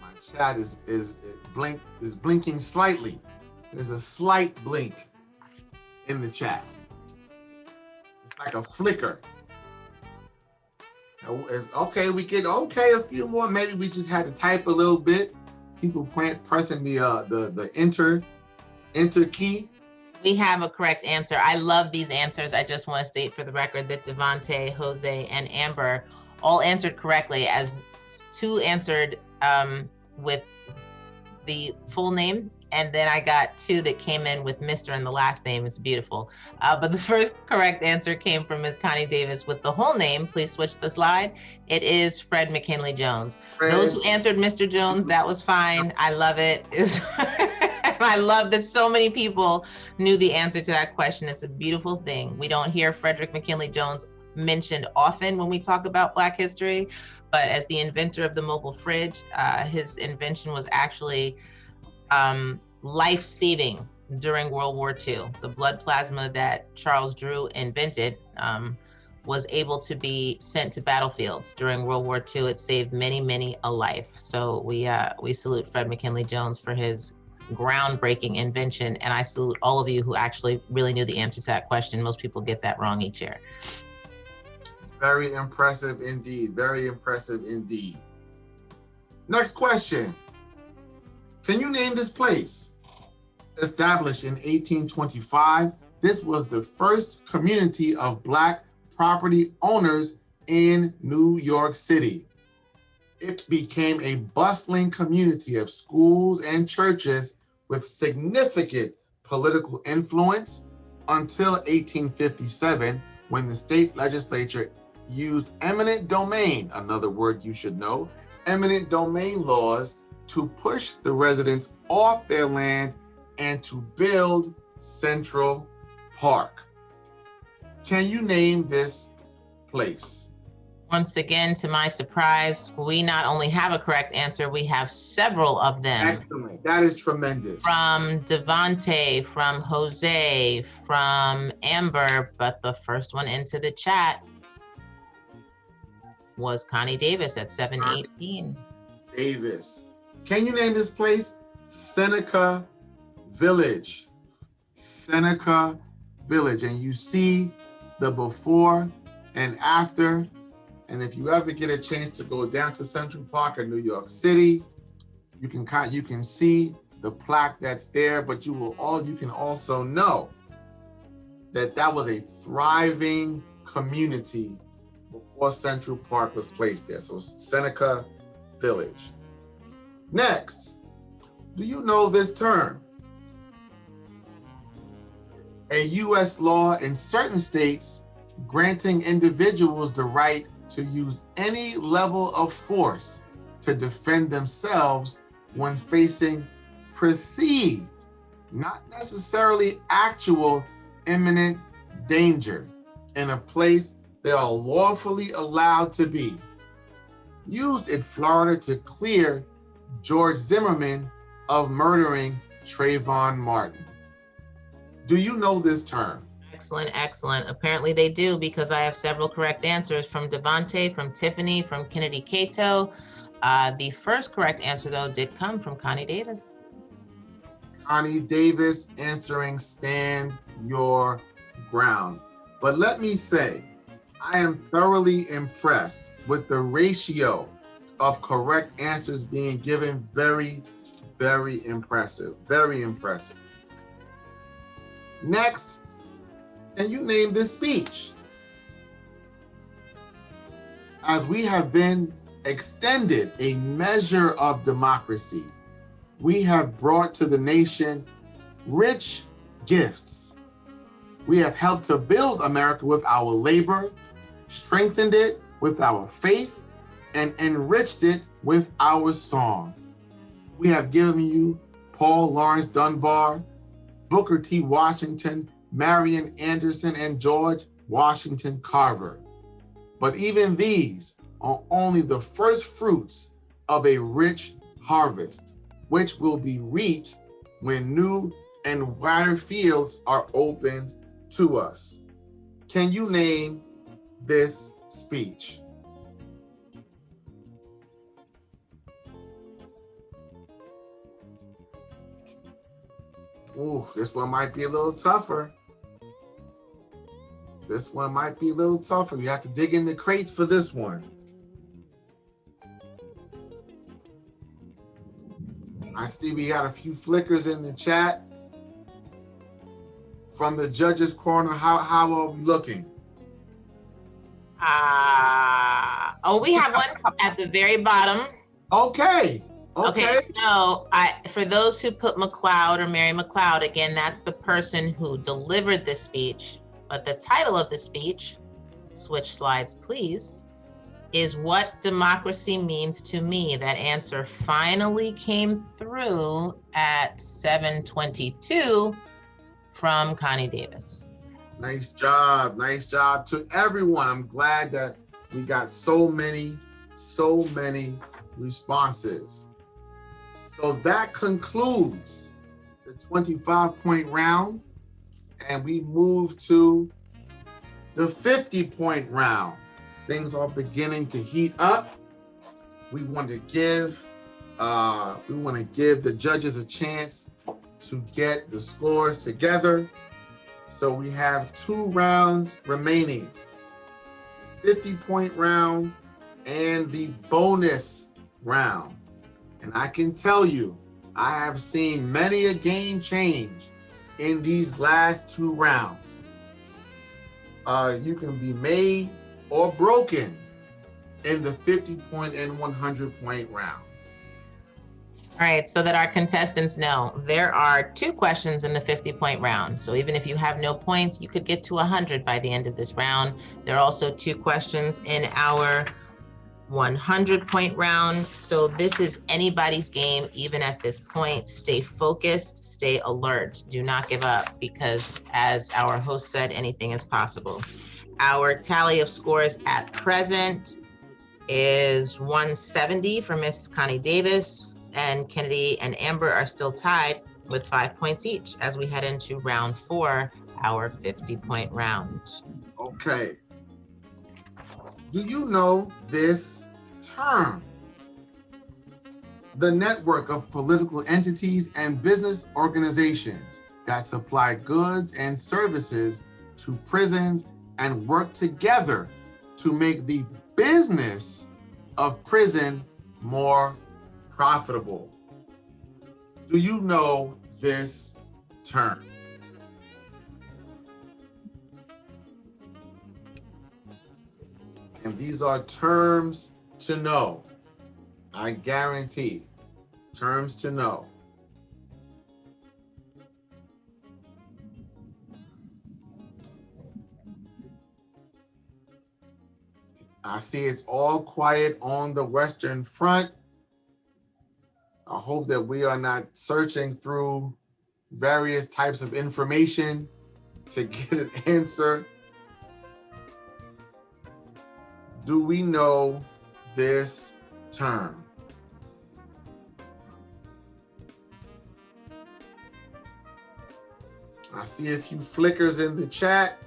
My chat is blinking slightly. There's a slight blink in the chat. It's like a flicker. Okay, we get a few more. Maybe we just had to type a little bit. People pressing the enter key. We have a correct answer. I love these answers. I just want to state for the record that Devontae, Jose, and Amber all answered correctly, as 2 answered with the full name, and then I got 2 that came in with Mr. in the last name. It's beautiful. But the first correct answer came from Ms. Connie Davis with the whole name. Please switch the slide. It is Fred McKinley Jones. Fred. Those who answered Mr. Jones, that was fine. I love it. I love that so many people knew the answer to that question. It's a beautiful thing. We don't hear Frederick McKinley Jones mentioned often when we talk about Black history, but as the inventor of the mobile fridge, his invention was actually life-saving during World War II. The blood plasma that Charles Drew invented was able to be sent to battlefields during World War II. It saved many, many a life. So we salute Fred McKinley Jones for his groundbreaking invention, and I salute all of you who actually really knew the answer to that question. Most people get that wrong each year. Very impressive indeed. Very impressive indeed. Next question. Can you name this place? Established in 1825, this was the first community of Black property owners in New York City. It became a bustling community of schools and churches with significant political influence until 1857, when the state legislature used eminent domain, another word you should know, eminent domain laws to push the residents off their land and to build Central Park. Can you name this place? Once again, to my surprise, we not only have a correct answer, we have several of them. Excellent. That is tremendous. From Devontae, from Jose, from Amber, but the first one into the chat was Connie Davis at 718. Davis. Can you name this place? Seneca Village. Seneca Village. And you see the before and after. And if you ever get a chance to go down to Central Park in New York City, you can see the plaque that's there, but you can also know that that was a thriving community before Central Park was placed there. So Seneca Village. Next, do you know this term? A U.S. law in certain states granting individuals the right to use any level of force to defend themselves when facing perceived, not necessarily actual, imminent danger in a place they are lawfully allowed to be. Used in Florida to clear George Zimmerman of murdering Trayvon Martin. Do you know this term? Excellent, excellent. Apparently they do, because I have several correct answers from Devontae, from Tiffany, from Kennedy Cato. The first correct answer, though, did come from Connie Davis. Connie Davis answering stand your ground. But let me say, I am thoroughly impressed with the ratio of correct answers being given. Very, very impressive. Very impressive. Next, can you name this speech? As we have been extended a measure of democracy, we have brought to the nation rich gifts. We have helped to build America with our labor, strengthened it with our faith, and enriched it with our song. We have given you Paul Laurence Dunbar, Booker T. Washington, Marian Anderson, and George Washington Carver. But even these are only the first fruits of a rich harvest, which will be reaped when new and wider fields are opened to us. Can you name this speech? Ooh, this one might be a little tougher. This one might be a little tougher. You have to dig in the crates for this one. I see we got a few flickers in the chat. From the judges' corner, how are we looking? We have one at the very bottom. Okay. So for those who put McLeod or Mary McLeod, again, that's the person who delivered this speech. But the title of the speech, switch slides please, is What Democracy Means to Me. That answer finally came through at 7:22 from Connie Davis. Nice job to everyone. I'm glad that we got so many responses. So that concludes the 25-point round, and we move to the 50-point round. Things are beginning to heat up. We want to give the judges a chance to get the scores together. So we have 2 rounds remaining, 50-point round and the bonus round. And I can tell you, I have seen many a game change in these last 2 rounds. You can be made or broken in the 50-point and 100-point round. All right, so that our contestants know, there are 2 questions in the 50-point round. So even if you have no points, you could get to 100 by the end of this round. There are also 2 questions in our 100-point round. So this is anybody's game, even at this point. Stay focused, stay alert, do not give up, because as our host said, anything is possible. Our tally of scores at present is 170 for Miss Connie Davis, and Kennedy and Amber are still tied with 5 points each as we head into round 4, our 50-point round. Okay. Do you know this term? The network of political entities and business organizations that supply goods and services to prisons and work together to make the business of prison more profitable. Do you know this term? And these are terms to know. I guarantee, terms to know. I see it's all quiet on the Western Front. I hope that we are not searching through various types of information to get an answer. Do we know this term? I see a few flickers in the chat,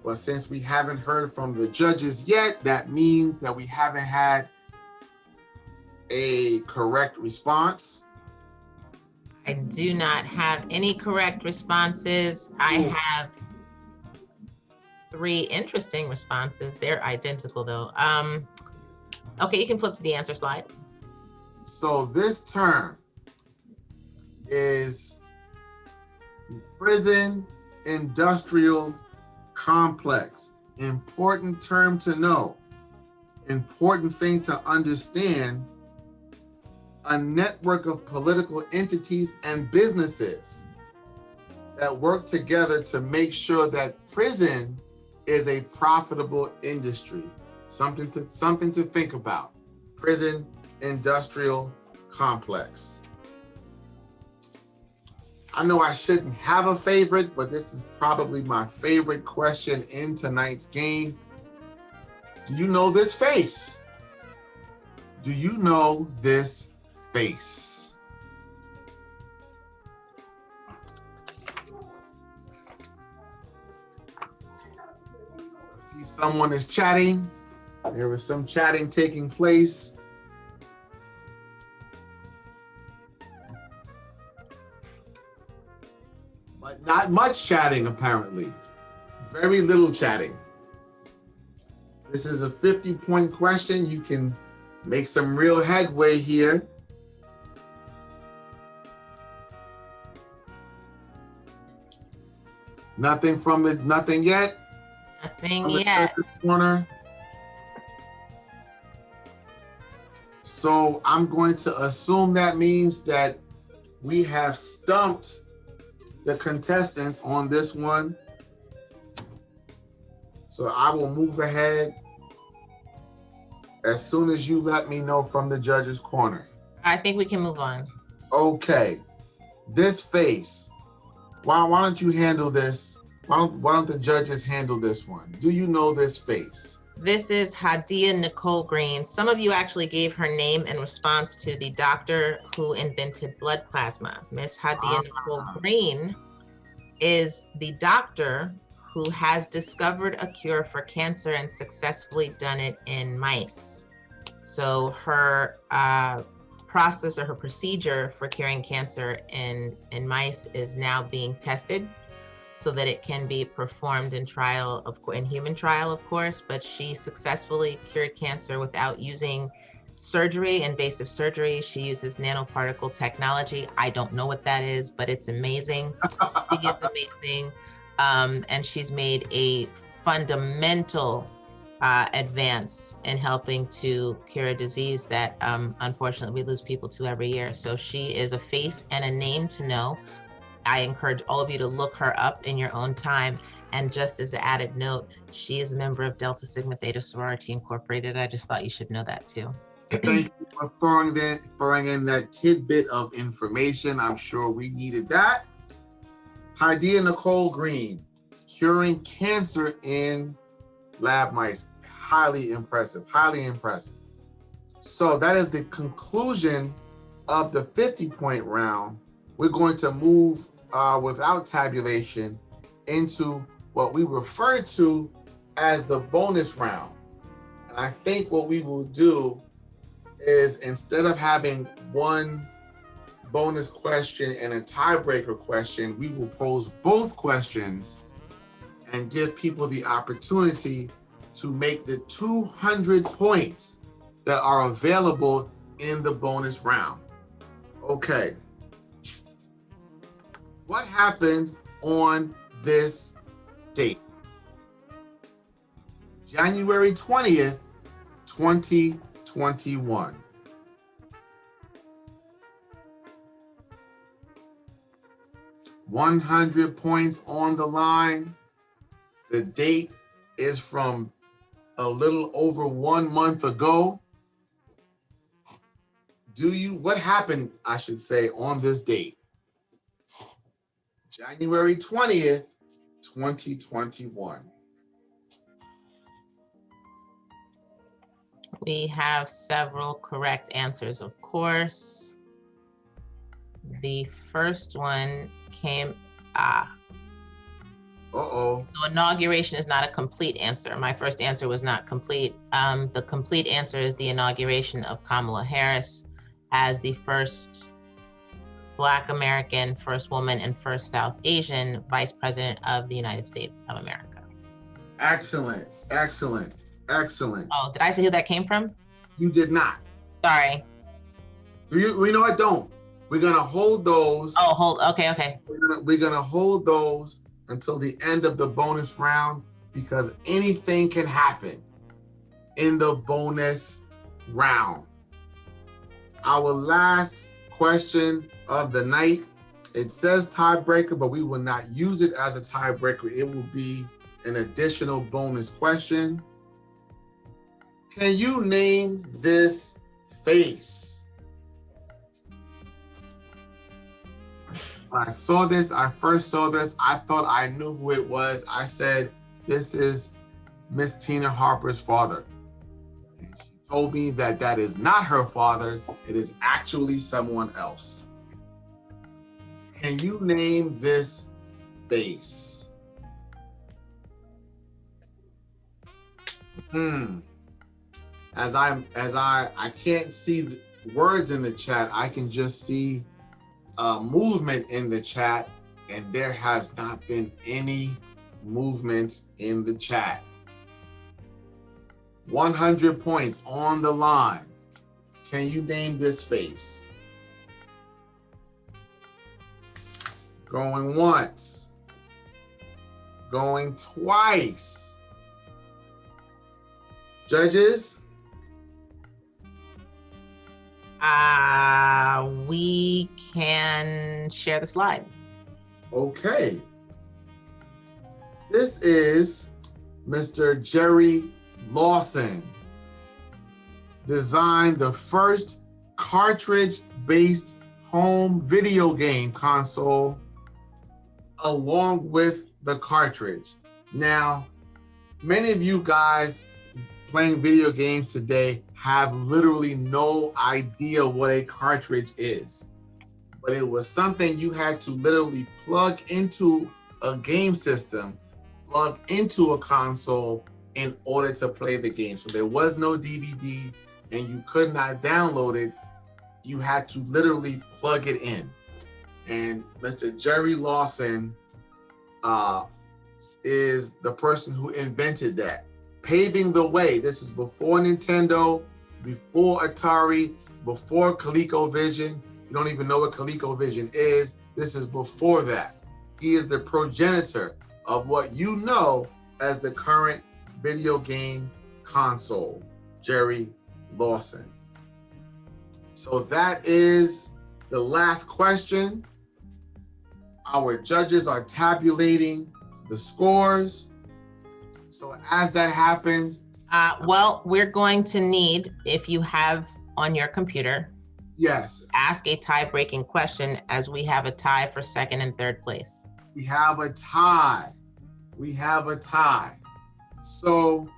but since we haven't heard from the judges yet, that means that we haven't had a correct response. I do not have any correct responses. I have 3 interesting responses. They're identical though. Okay, you can flip to the answer slide. So this term is prison industrial complex. Important term to know. Important thing to understand. A network of political entities and businesses that work together to make sure that prison is a profitable industry. Something to think about. Prison industrial complex. I know I shouldn't have a favorite, but this is probably my favorite question in tonight's game. Do you know this face? Do you know this face? I see someone is chatting. There was some chatting taking place. But not much chatting, apparently. Very little chatting. This is a 50-point question. You can make some real headway here. Nothing yet? Nothing yet. Corner. So I'm going to assume that means that we have stumped the contestants on this one. So I will move ahead as soon as you let me know from the judge's corner. I think we can move on. Okay, this face. Why don't you handle this? Why don't the judges handle this one? Do you know this face? This is Hadia Nicole Green. Some of you actually gave her name in response to the doctor who invented blood plasma. Miss Hadia Nicole Green is the doctor who has discovered a cure for cancer and successfully done it in mice. So her process or her procedure for curing cancer in mice is now being tested so that it can be performed in human trial, of course, but she successfully cured cancer without using surgery, invasive surgery. She uses nanoparticle technology. I don't know what that is, but it's amazing. She is amazing. And she's made a fundamental advance in helping to cure a disease that unfortunately we lose people to every year. So she is a face and a name to know. I encourage all of you to look her up in your own time. And just as an added note, she is a member of Delta Sigma Theta Sorority Incorporated. I just thought you should know that too. Thank you for throwing in that tidbit of information. I'm sure we needed that. Hadia Nicole Green, curing cancer in lab mice. Highly impressive, highly impressive. So that is the conclusion of the 50-point round. We're going to move without tabulation into what we refer to as the bonus round. And I think what we will do is, instead of having one bonus question and a tiebreaker question, we will pose both questions and give people the opportunity to make the 200 points that are available in the bonus round. Okay. What happened on this date? January 20th, 2021. $100 points on the line. The date is from a little over 1 month ago. What happened, I should say, on this date? January 20th, 2021. We have several correct answers, of course. The first one came, Uh-oh. So inauguration is not a complete answer. My first answer was not complete. The complete answer is the inauguration of Kamala Harris as the first Black American, first woman, and first South Asian Vice President of the United States of America. Excellent, excellent, excellent. Oh, did I say who that came from? You did not. Sorry. So we know I don't. We're gonna hold those. Oh, hold. Okay. We're gonna hold those until the end of the bonus round because anything can happen in the bonus round. Our last question of the night. It says tiebreaker, but we will not use it as a tiebreaker. It will be an additional bonus question. Can you name this face? When I saw this, I first saw this, I thought I knew who it was. I said, this is Miss Tina Harper's father. And she told me that that is not her father. It is actually someone else. Can you name this face? As I can't see the words in the chat, I can just see movement in the chat, and there has not been any movement in the chat. 100 points on the line. Can you name this face? Going once. Going twice. Judges? We can share the slide. Okay. This is Mr. Jerry Lawson. Designed the first cartridge-based home video game console along with the cartridge. Now, many of you guys playing video games today have literally no idea what a cartridge is. But it was something you had to literally plug into a game system, plug into a console in order to play the game. So there was no DVD and you could not download it. You had to literally plug it in. And Mr. Jerry Lawson is the person who invented that, paving the way. This is before Nintendo, before Atari, before ColecoVision. You don't even know what ColecoVision is. This is before that. He is the progenitor of what you know as the current video game console, Jerry Lawson. So that is the last question. Our judges are tabulating the scores. So as that happens, well, we're going to need, if you have on your computer, yes, ask a tie-breaking question, as we have a tie for second and third place. we have a tie. We have a tie. So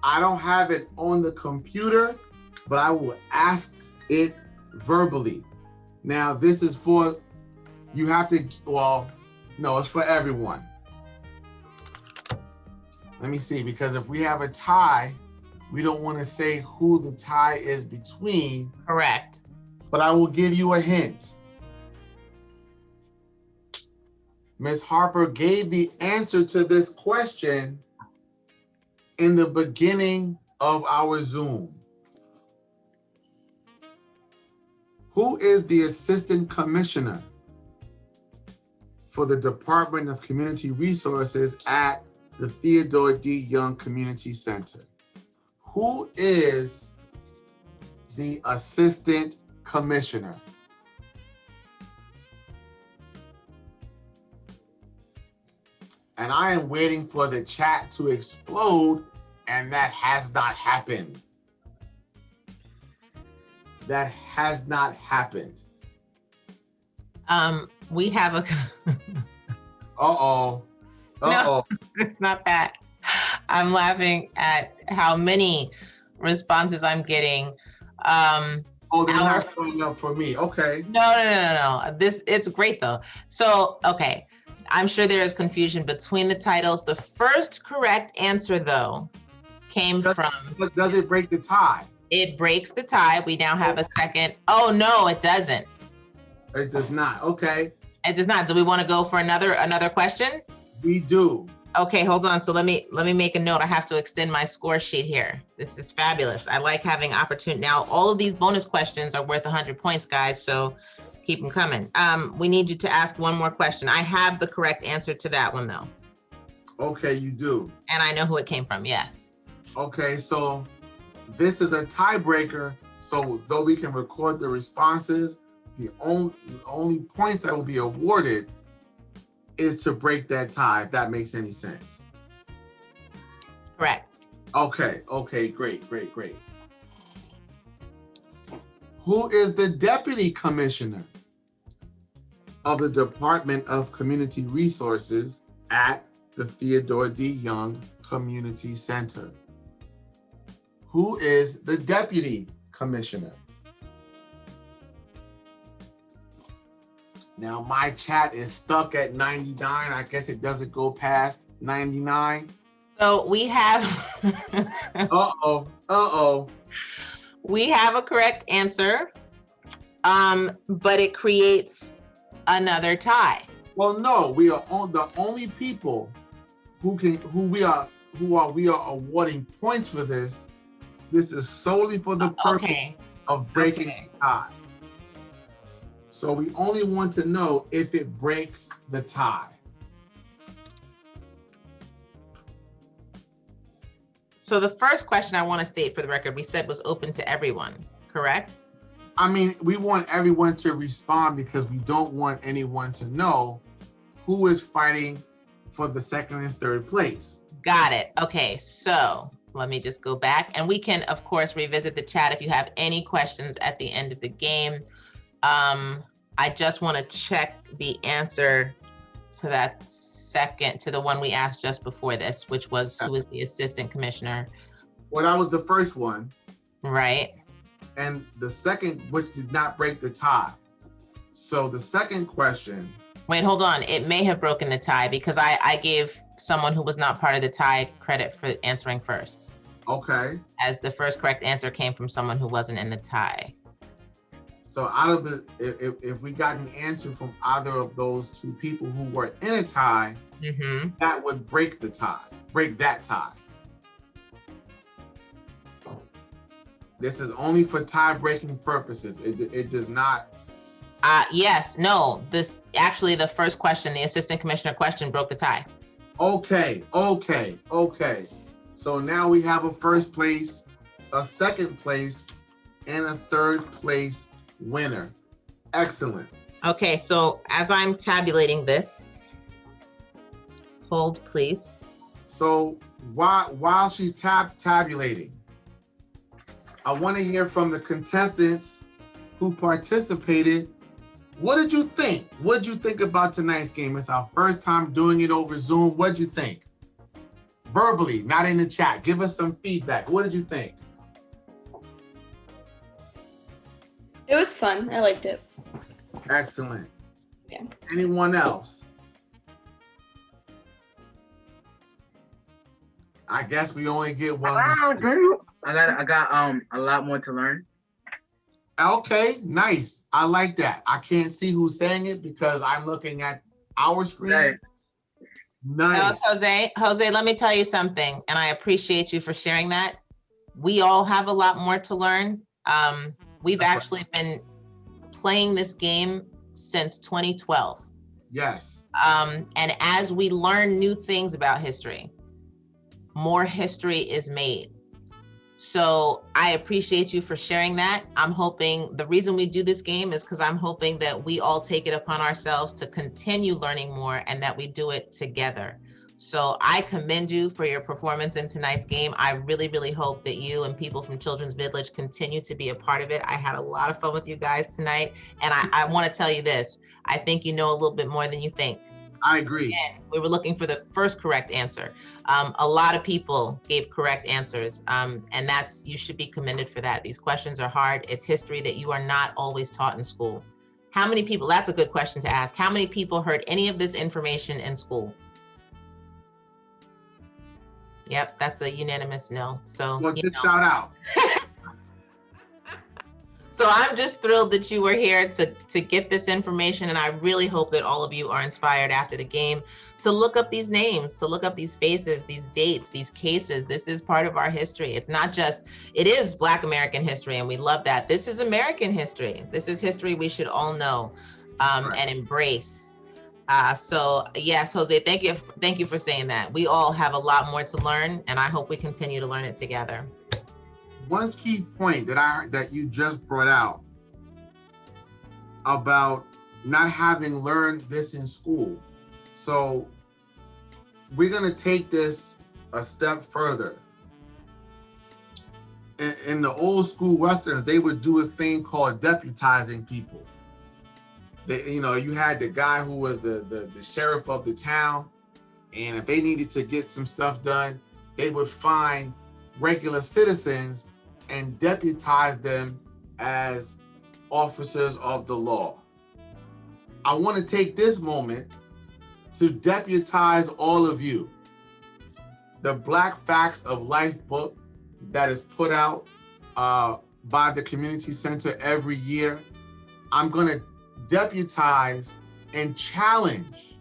I don't have it on the computer, but I will ask it verbally. Now this is for, you have to, well, no, it's for everyone. Let me see, because if we have a tie, we don't want to say who the tie is between. Correct. But I will give you a hint. Ms. Harper gave the answer to this question in the beginning of our Zoom. Who is the Assistant Commissioner for the Department of Community Resources at the Theodore D. Young Community Center? Who is the Assistant Commissioner? And I am waiting for the chat to explode, and that has not happened. That has not happened. We have a. Uh-oh. No, it's not that. I'm laughing at how many responses I'm getting. Oh, they're not showing up for me. Okay. No. It's great though. So, okay. I'm sure there is confusion between the titles. The first correct answer though came from. But does it break the tie? It breaks the tie. We now have a second. Oh no, it doesn't. It does not. Okay. It does not. Do we want to go for another question? We do. Okay, hold on. So let me make a note. I have to extend my score sheet here. This is fabulous. I like having opportunity. Now, all of these bonus questions are worth 100 points, guys. So keep them coming. We need you to ask one more question. I have the correct answer to that one, though. Okay, you do. And I know who it came from. Yes. Okay, so this is a tiebreaker. So though we can record the responses, the only points that will be awarded is to break that tie, if that makes any sense. Correct. Okay, great. Who is the Deputy Commissioner of the Department of Community Resources at the Theodore D. Young Community Center? Who is the Deputy Commissioner? Now my chat is stuck at 99. I guess it doesn't go past 99. So we have we have a correct answer, but it creates another tie. Well, no, we are the only people we are awarding points for this. This is solely for the purpose of breaking the tie. So we only want to know if it breaks the tie. So the first question I want to state for the record, we said was open to everyone, correct? I mean, we want everyone to respond because we don't want anyone to know who is fighting for the second and third place. Got it. Okay, so let me just go back, and we can, of course, revisit the chat if you have any questions at the end of the game. I just want to check the answer to that to the one we asked just before this, which was who is the assistant commissioner? Well, that was the first one. Right. And the second, which did not break the tie. So the second question. Wait, hold on. It may have broken the tie because I gave someone who was not part of the tie credit for answering first. Okay. As the first correct answer came from someone who wasn't in the tie. So out of the, if we got an answer from either of those two people who were in a tie, that would break the tie, break that tie. This is only for tie-breaking purposes. It does not. Yes, no, this actually the first question, the assistant commissioner question broke the tie. Okay. So now we have a first place, a second place, and a third place winner. Excellent. Okay, so as I'm tabulating this, hold please. So while she's tabulating, I want to hear from the contestants who participated. What did you think? What did you think about tonight's game? It's our first time doing it over Zoom. What did you think? Verbally, not in the chat. Give us some feedback. What did you think? It was fun. I liked it. Excellent. Yeah. Anyone else? I guess we only get one. I got a lot more to learn. Okay, nice. I like that. I can't see who's saying it because I'm looking at our screen. Right. Nice. Jose, let me tell you something, and I appreciate you for sharing that. We all have a lot more to learn. We've actually been playing this game since 2012. Yes. And as we learn new things about history, more history is made. So I appreciate you for sharing that. I'm hoping the reason we do this game is because I'm hoping that we all take it upon ourselves to continue learning more and that we do it together. So I commend you for your performance in tonight's game. I really, really hope that you and people from Children's Village continue to be a part of it. I had a lot of fun with you guys tonight. And I want to tell you this, I think you know a little bit more than you think. I agree. Again, we were looking for the first correct answer. A lot of people gave correct answers, and you should be commended for that. These questions are hard. It's history that you are not always taught in school. How many people, that's a good question to ask. How many people heard any of this information in school? Yep, that's a unanimous no. So, well, just shout out. So I'm just thrilled that you were here to get this information, and I really hope that all of you are inspired after the game to look up these names, to look up these faces, these dates, these cases. This is part of our history. It's not just, it is Black American history, and we love that. This is American history. This is history we should all know and embrace. So yes, Jose, thank you for saying that. We all have a lot more to learn, and I hope we continue to learn it together. One key point that you just brought out about not having learned this in school. So we're going to take this a step further. In the old school Westerns, they would do a thing called deputizing people. You had the guy who was the sheriff of the town, and if they needed to get some stuff done, they would find regular citizens and deputize them as officers of the law. I want to take this moment to deputize all of you. The Black Facts of Life book that is put out by the community center every year, I'm going to deputize and challenge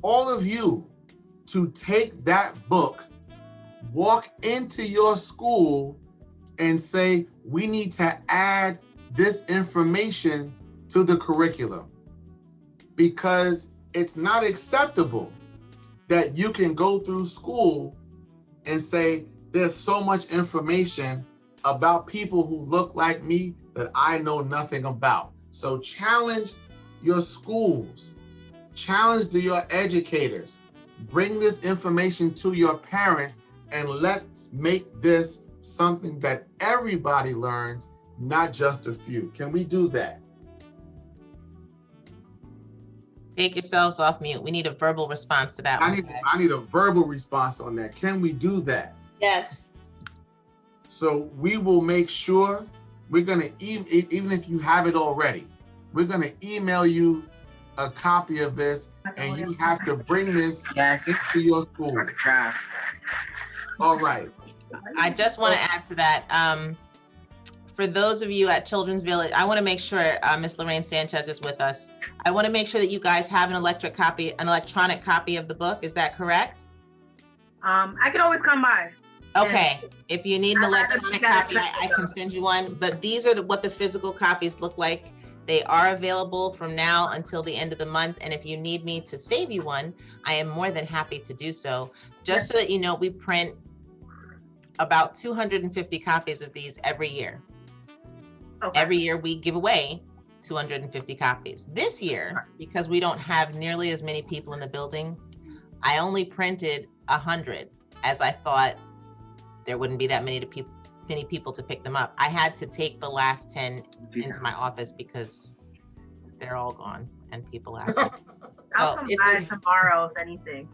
all of you to take that book, walk into your school and say, we need to add this information to the curriculum, because it's not acceptable that you can go through school and say, there's so much information about people who look like me that I know nothing about. So challenge your schools, challenge your educators, bring this information to your parents, and let's make this something that everybody learns, not just a few. Can we do that? Take yourselves off mute. We need a verbal response to that one. I need a verbal response on that. Can we do that? Yes. So we will make sure we're going to, even if you have it already, we're going to email you a copy of this, and you have to bring this into your school. All right. I just want to add to that. For those of you at Children's Village, I want to make sure Miss Lorraine Sanchez is with us. I want to make sure that you guys have an electronic copy of the book. Is that correct? I can always come by. Okay. If you need an electronic copy, I can send you one. But these are what the physical copies look like. They are available from now until the end of the month. And if you need me to save you one, I am more than happy to do so. Just so that you know, we print about 250 copies of these every year. Okay. Every year we give away 250 copies. This year, because we don't have nearly as many people in the building, I only printed 100, as I thought there wouldn't be that many people to pick them up. I had to take the last 10 into my office because they're all gone and people ask me. I'll come by tomorrow if anything.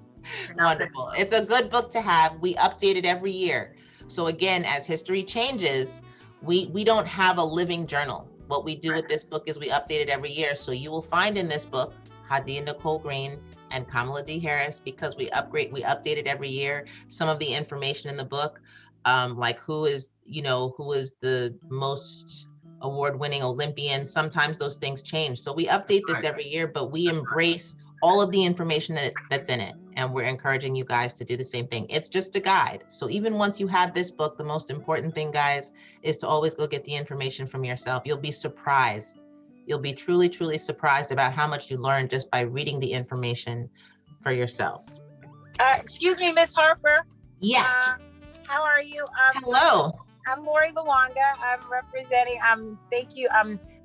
Wonderful. It's a good book to have. We update it every year. So again, as history changes, we don't have a living journal. What we do with this book is we update it every year. So you will find in this book, Hadia Nicole Green and Kamala D. Harris, because we update it every year. Some of the information in the book, like who is the most award-winning Olympian. Sometimes those things change. So we update this every year, but we embrace all of the information that's in it. And we're encouraging you guys to do the same thing. It's just a guide. So even once you have this book, the most important thing, guys, is to always go get the information from yourself. You'll be surprised. You'll be truly, truly surprised about how much you learn just by reading the information for yourselves. Excuse me, Miss Harper. Yes. How are you? Hello. I'm Lori Luanga. I'm representing, thank you.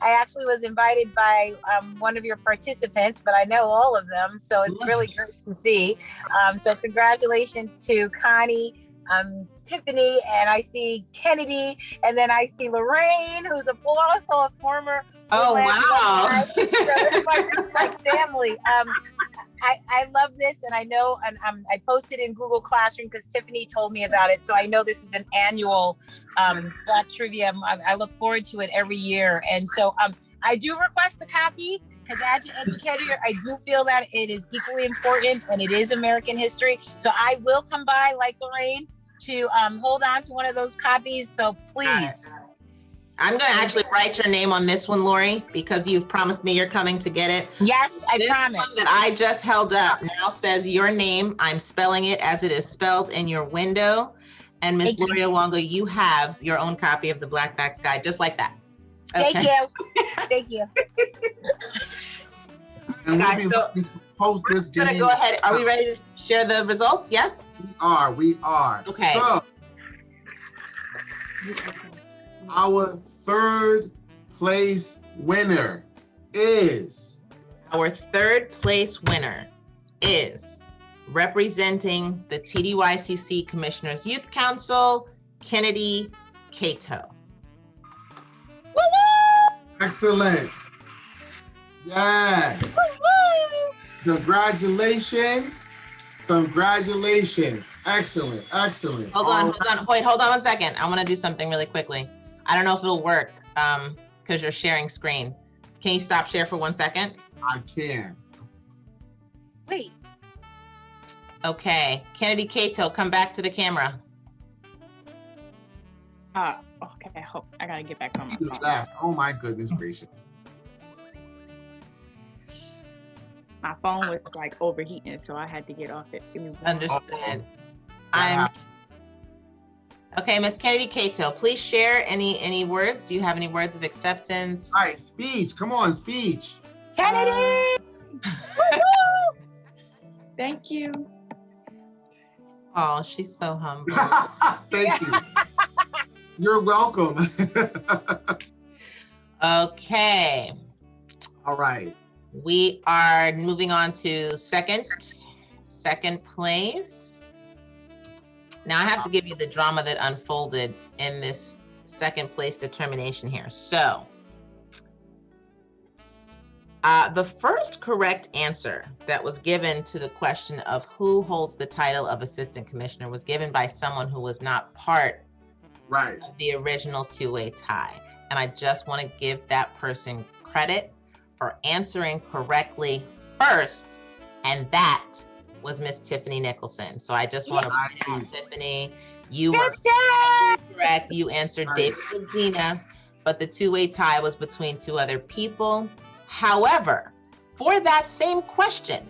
I actually was invited by one of your participants, but I know all of them. So it's really great to see. So congratulations to Connie, Tiffany, and I see Kennedy, and then I see Lorraine, who's also a former. Oh, wow. So it's like family. I love this, and I know, and I posted in Google Classroom because Tiffany told me about it. So I know this is an annual Black Trivia. I look forward to it every year. And so I do request a copy because as an educator, I do feel that it is equally important and it is American history. So I will come by, like Lorraine, to hold on to one of those copies. So please. I'm going to actually write your name on this one, Lori, because you've promised me you're coming to get it. Yes, I promise. One that I just held up now says your name. I'm spelling it as it is spelled in your window. And Miss Lori Owongo, you have your own copy of the Black Facts Guide, just like that. Okay. Thank you. Thank you. And Guys, we'll so be post this I'm going to go ahead. Are we ready to share the results? Yes? We are. Okay. So, our third place winner is. Our third place winner is representing the TDYCC Commissioners Youth Council, Kennedy Cato. Excellent. Yes. Congratulations. Congratulations. Excellent. Excellent. Hold on. Wait, hold on 1 second. I want to do something really quickly. I don't know if it'll work because you're sharing screen. Can you stop share for 1 second? I can. Wait. Okay. Kennedy Cato, come back to the camera. Okay, I gotta get back on my phone. Oh my goodness gracious. My phone was like overheating, so I had to get off it. Give me one. Understood. Okay, Miss Kennedy Cato, please share any words. Do you have any words of acceptance? All right, speech. Come on, speech. Kennedy! Thank you. Oh, she's so humble. Thank you. You're welcome. Okay. All right. We are moving on to second place. Now I have to give you the drama that unfolded in this second place determination here. So the first correct answer that was given to the question of who holds the title of assistant commissioner was given by someone who was not part of the original two-way tie. And I just want to give that person credit for answering correctly first, and that was Miss Tiffany Nicholson. So I just want to point out, Tiffany, you were correct. You answered David Regina, but the two-way tie was between two other people. However, for that same question,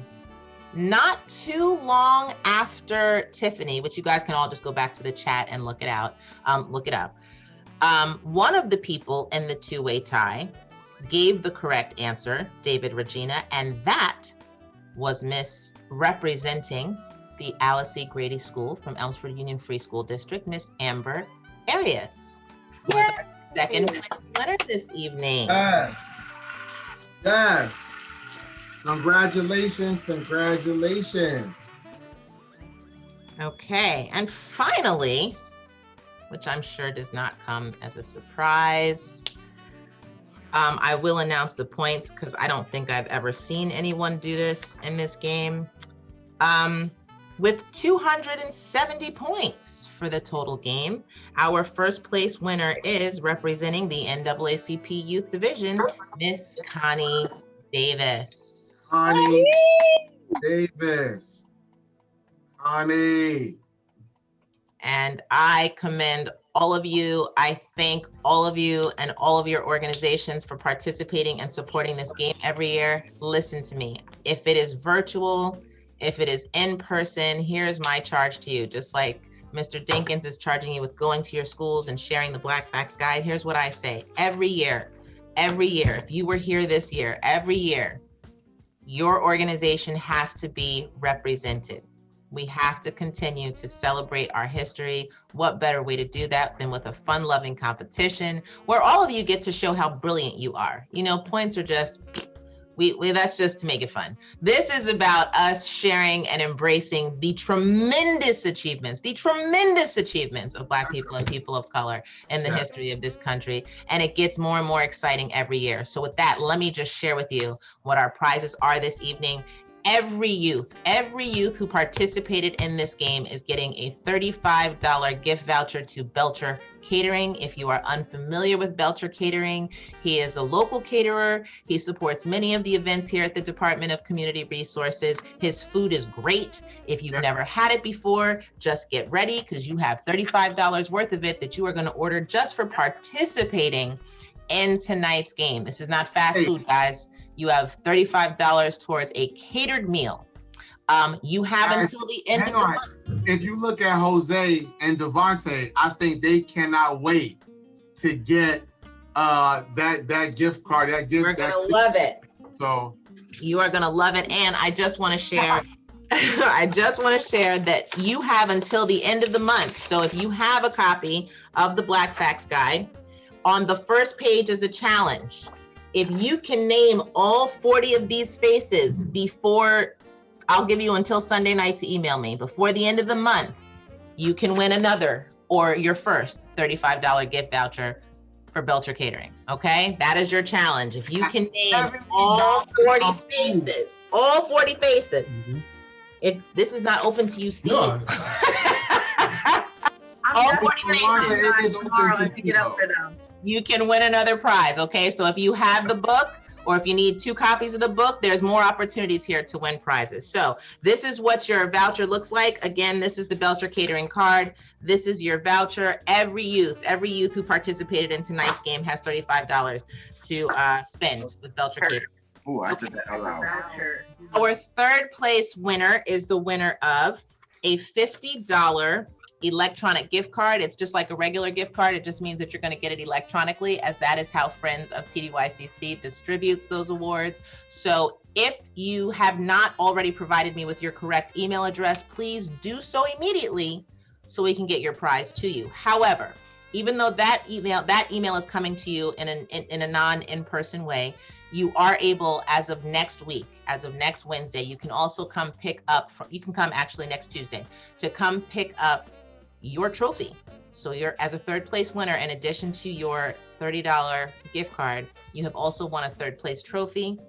not too long after Tiffany, which you guys can all just go back to the chat and look it up. One of the people in the two-way tie gave the correct answer, David Regina, and that was Miss representing the Alice E. Grady School from Elmsford Union Free School District, Miss Amber Arias, was our second place winner this evening. Yes. Yes. Congratulations. Congratulations. Okay, and finally, which I'm sure does not come as a surprise, I will announce the points because I don't think I've ever seen anyone do this in this game. With 270 points for the total game, our first place winner is representing the NAACP Youth Division, Miss Connie Davis. Connie Davis. Connie. And I commend all of you. I thank all of you and all of your organizations for participating and supporting this game every year. Listen to me. If it is virtual, if it is in person, here's my charge to you. Just like Mr. Dinkins is charging you with going to your schools and sharing the Black Facts Guide, here's what I say. Every year, if you were here this year, every year, your organization has to be represented. We have to continue to celebrate our history. What better way to do that than with a fun-loving competition where all of you get to show how brilliant you are. You know, points are just, that's just to make it fun. This is about us sharing and embracing the tremendous achievements of Black people and people of color in the history of this country. And it gets more and more exciting every year. So with that, let me just share with you what our prizes are this evening. every youth who participated in this game is getting a $35 gift voucher to Belcher Catering. If you are unfamiliar with Belcher Catering, he is a local caterer. He supports many of the events here at the Department of Community Resources. His food is great. If you've never had it before, just get ready because you have $35 worth of it that you are going to order just for participating in tonight's game. This is not fast food, guys. You have $35 towards a catered meal. You have until the end of the month. If you look at Jose and Devontae, I think they cannot wait to get that gift card. We're gonna love it. So you are gonna love it. And I just want to share, that you have until the end of the month. So if you have a copy of the Black Facts Guide, on the first page is a challenge. If you can name all 40 of these faces before, I'll give you until Sunday night to email me, before the end of the month, you can win another or your first $35 gift voucher for Belcher Catering, okay? That is your challenge. If you can name all 40 faces, if this is not open to you, Steve. No. All 40 faces. You can win another prize, okay? So if you have the book, or if you need 2 copies of the book, there's more opportunities here to win prizes. So this is what your voucher looks like. Again, this is the Belcher Catering card. This is your voucher. Every youth who participated in tonight's game has $35 to spend with Belcher Catering. Oh, I did that out loud. Our third place winner is the winner of a $50 electronic gift card. It's just like a regular gift card. It just means that you're going to get it electronically, as that is how Friends of TDYCC distributes those awards. So if you have not already provided me with your correct email address, please do so immediately so we can get your prize to you. However, even though that email is coming to you in a non-in-person way, you are able, as of next week, as of next Wednesday, you can also come pick up, you can come actually next Tuesday, to come pick up your trophy. So you're, as a third place winner, in addition to your $30 gift card, you have also won a third place trophy.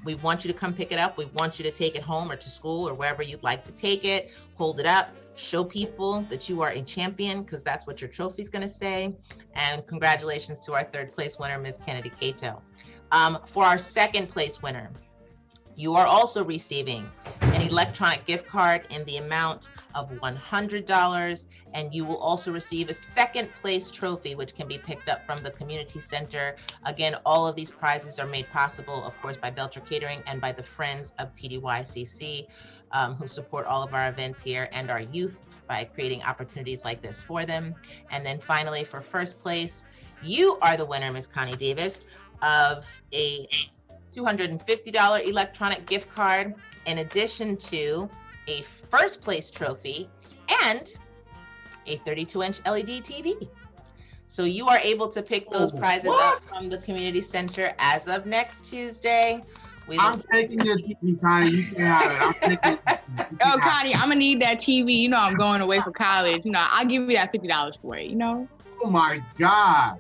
We want you to come pick it up. We want you to take it home or to school or wherever you'd like to take it, hold it up, show people that you are a champion, because that's what your trophy's gonna say. And congratulations to our third place winner, Ms. Kennedy Cato. For our second place winner, you are also receiving an electronic gift card in the amount of $100, and you will also receive a second place trophy, which can be picked up from the community center. Again, all of these prizes are made possible, of course, by Belcher Catering and by the Friends of TDYCC, who support all of our events here and our youth by creating opportunities like this for them. And then finally, for first place, you are the winner, Ms. Connie Davis, of a $250 electronic gift card, in addition to a first place trophy and a 32-inch LED TV. So you are able to pick those prizes up from the community center as of next Tuesday. I'm taking your TV, Connie. You can have it. I'm taking Oh, Connie, I'm gonna need that TV. You know, I'm going away for college. You know, I'll give you that $50 for it. You know. Oh my God.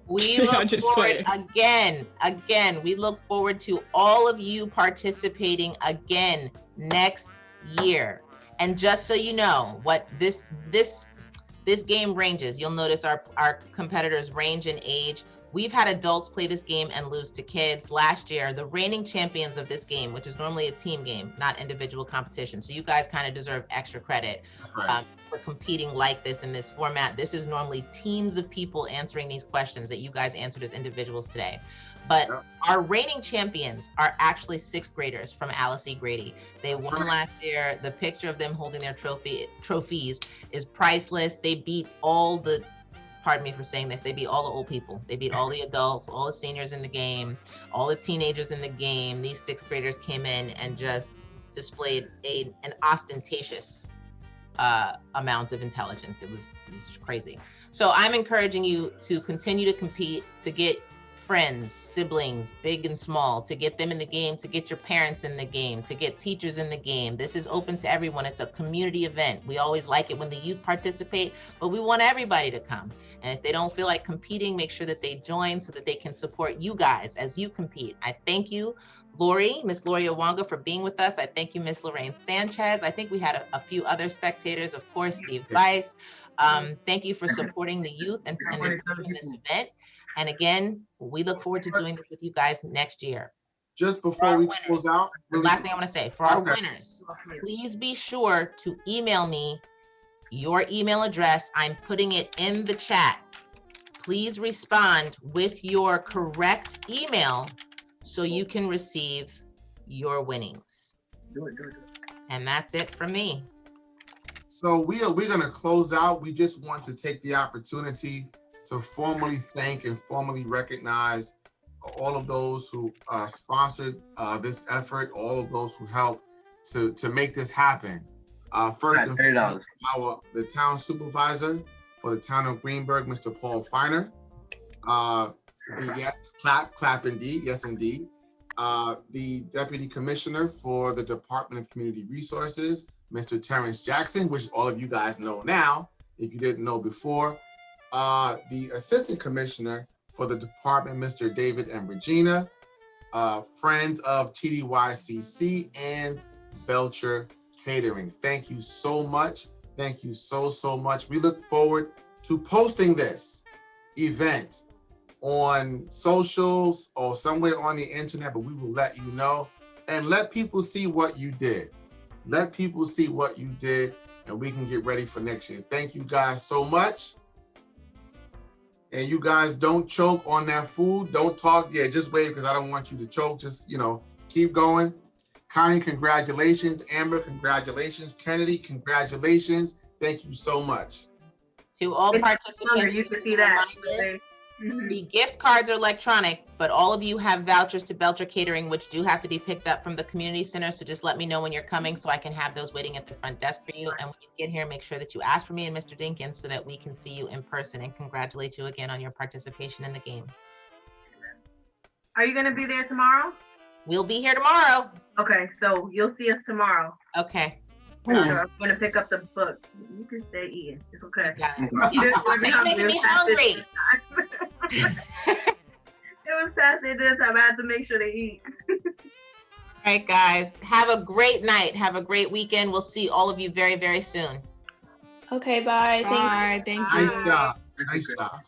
We look forward again, we look forward to all of you participating again next year. And just so you know what this game ranges, you'll notice our competitors range in age. We've had adults play this game and lose to kids. Last year, the reigning champions of this game, which is normally a team game, not individual competition. So you guys kind of deserve extra credit for competing like this in this format. This is normally teams of people answering these questions that you guys answered as individuals today. But our reigning champions are actually 6th graders from Alice E. Grady. They won last year. The picture of them holding their trophies is priceless. They beat all the, pardon me for saying this, they beat all the old people. They beat all the adults, all the seniors in the game, all the teenagers in the game. These 6th graders came in and just displayed an ostentatious amount of intelligence. It was crazy. So I'm encouraging you to continue to compete, to get friends, siblings, big and small, to get them in the game, to get your parents in the game, to get teachers in the game. This is open to everyone. It's a community event. We always like it when the youth participate, but we want everybody to come. And if they don't feel like competing, make sure that they join so that they can support you guys as you compete. I thank you, Lori, Miss Lori Owanga, for being with us. I thank you, Miss Lorraine Sanchez. I think we had a few other spectators, of course, Steve Weiss. Thank you for supporting the youth and this event. And again, we look forward to doing this with you guys next year. Just before we close out, the last thing I want to say, for our winners, please be sure to email me your email address. I'm putting it in the chat. Please respond with your correct email so you can receive your winnings. Do it. And that's it from me. So we're going to close out. We just want to take the opportunity to formally thank and formally recognize all of those who sponsored this effort, all of those who helped to make this happen. First and foremost, the town supervisor for the town of Greenburgh, Mr. Paul Feiner. Yes, clap indeed, yes indeed. The deputy commissioner for the Department of Community Resources, Mr. Terrence Jackson, which all of you guys know now, if you didn't know before. The assistant commissioner for the department, Mr. David and Regina, friends of TDYCC and Belcher Catering. Thank you so much. Thank you so much. We look forward to posting this event on socials or somewhere on the internet, but we will let you know and let people see what you did. Let people see what you did, and we can get ready for next year. Thank you guys so much. And you guys don't choke on that food. Don't talk. Yeah, just wave because I don't want you to choke. Just, keep going. Connie, congratulations. Amber, congratulations. Kennedy, congratulations. Thank you so much. To all participants, you can see that. The gift cards are electronic, but all of you have vouchers to Belcher Catering, which do have to be picked up from the community center. So just let me know when you're coming so I can have those waiting at the front desk for you. And when you get here, make sure that you ask for me and Mr. Dinkins so that we can see you in person and congratulate you again on your participation in the game. Are you going to be there tomorrow? We'll be here tomorrow. Okay, so you'll see us tomorrow. Okay. So I'm going to pick up the book. You can stay eating. It's okay. You're making me hungry. It was past their dinner time. I had to make sure they eat. All right, guys. Have a great night. Have a great weekend. We'll see all of you very, very soon. Okay, bye. Bye. Thank you. Nice job. Nice job.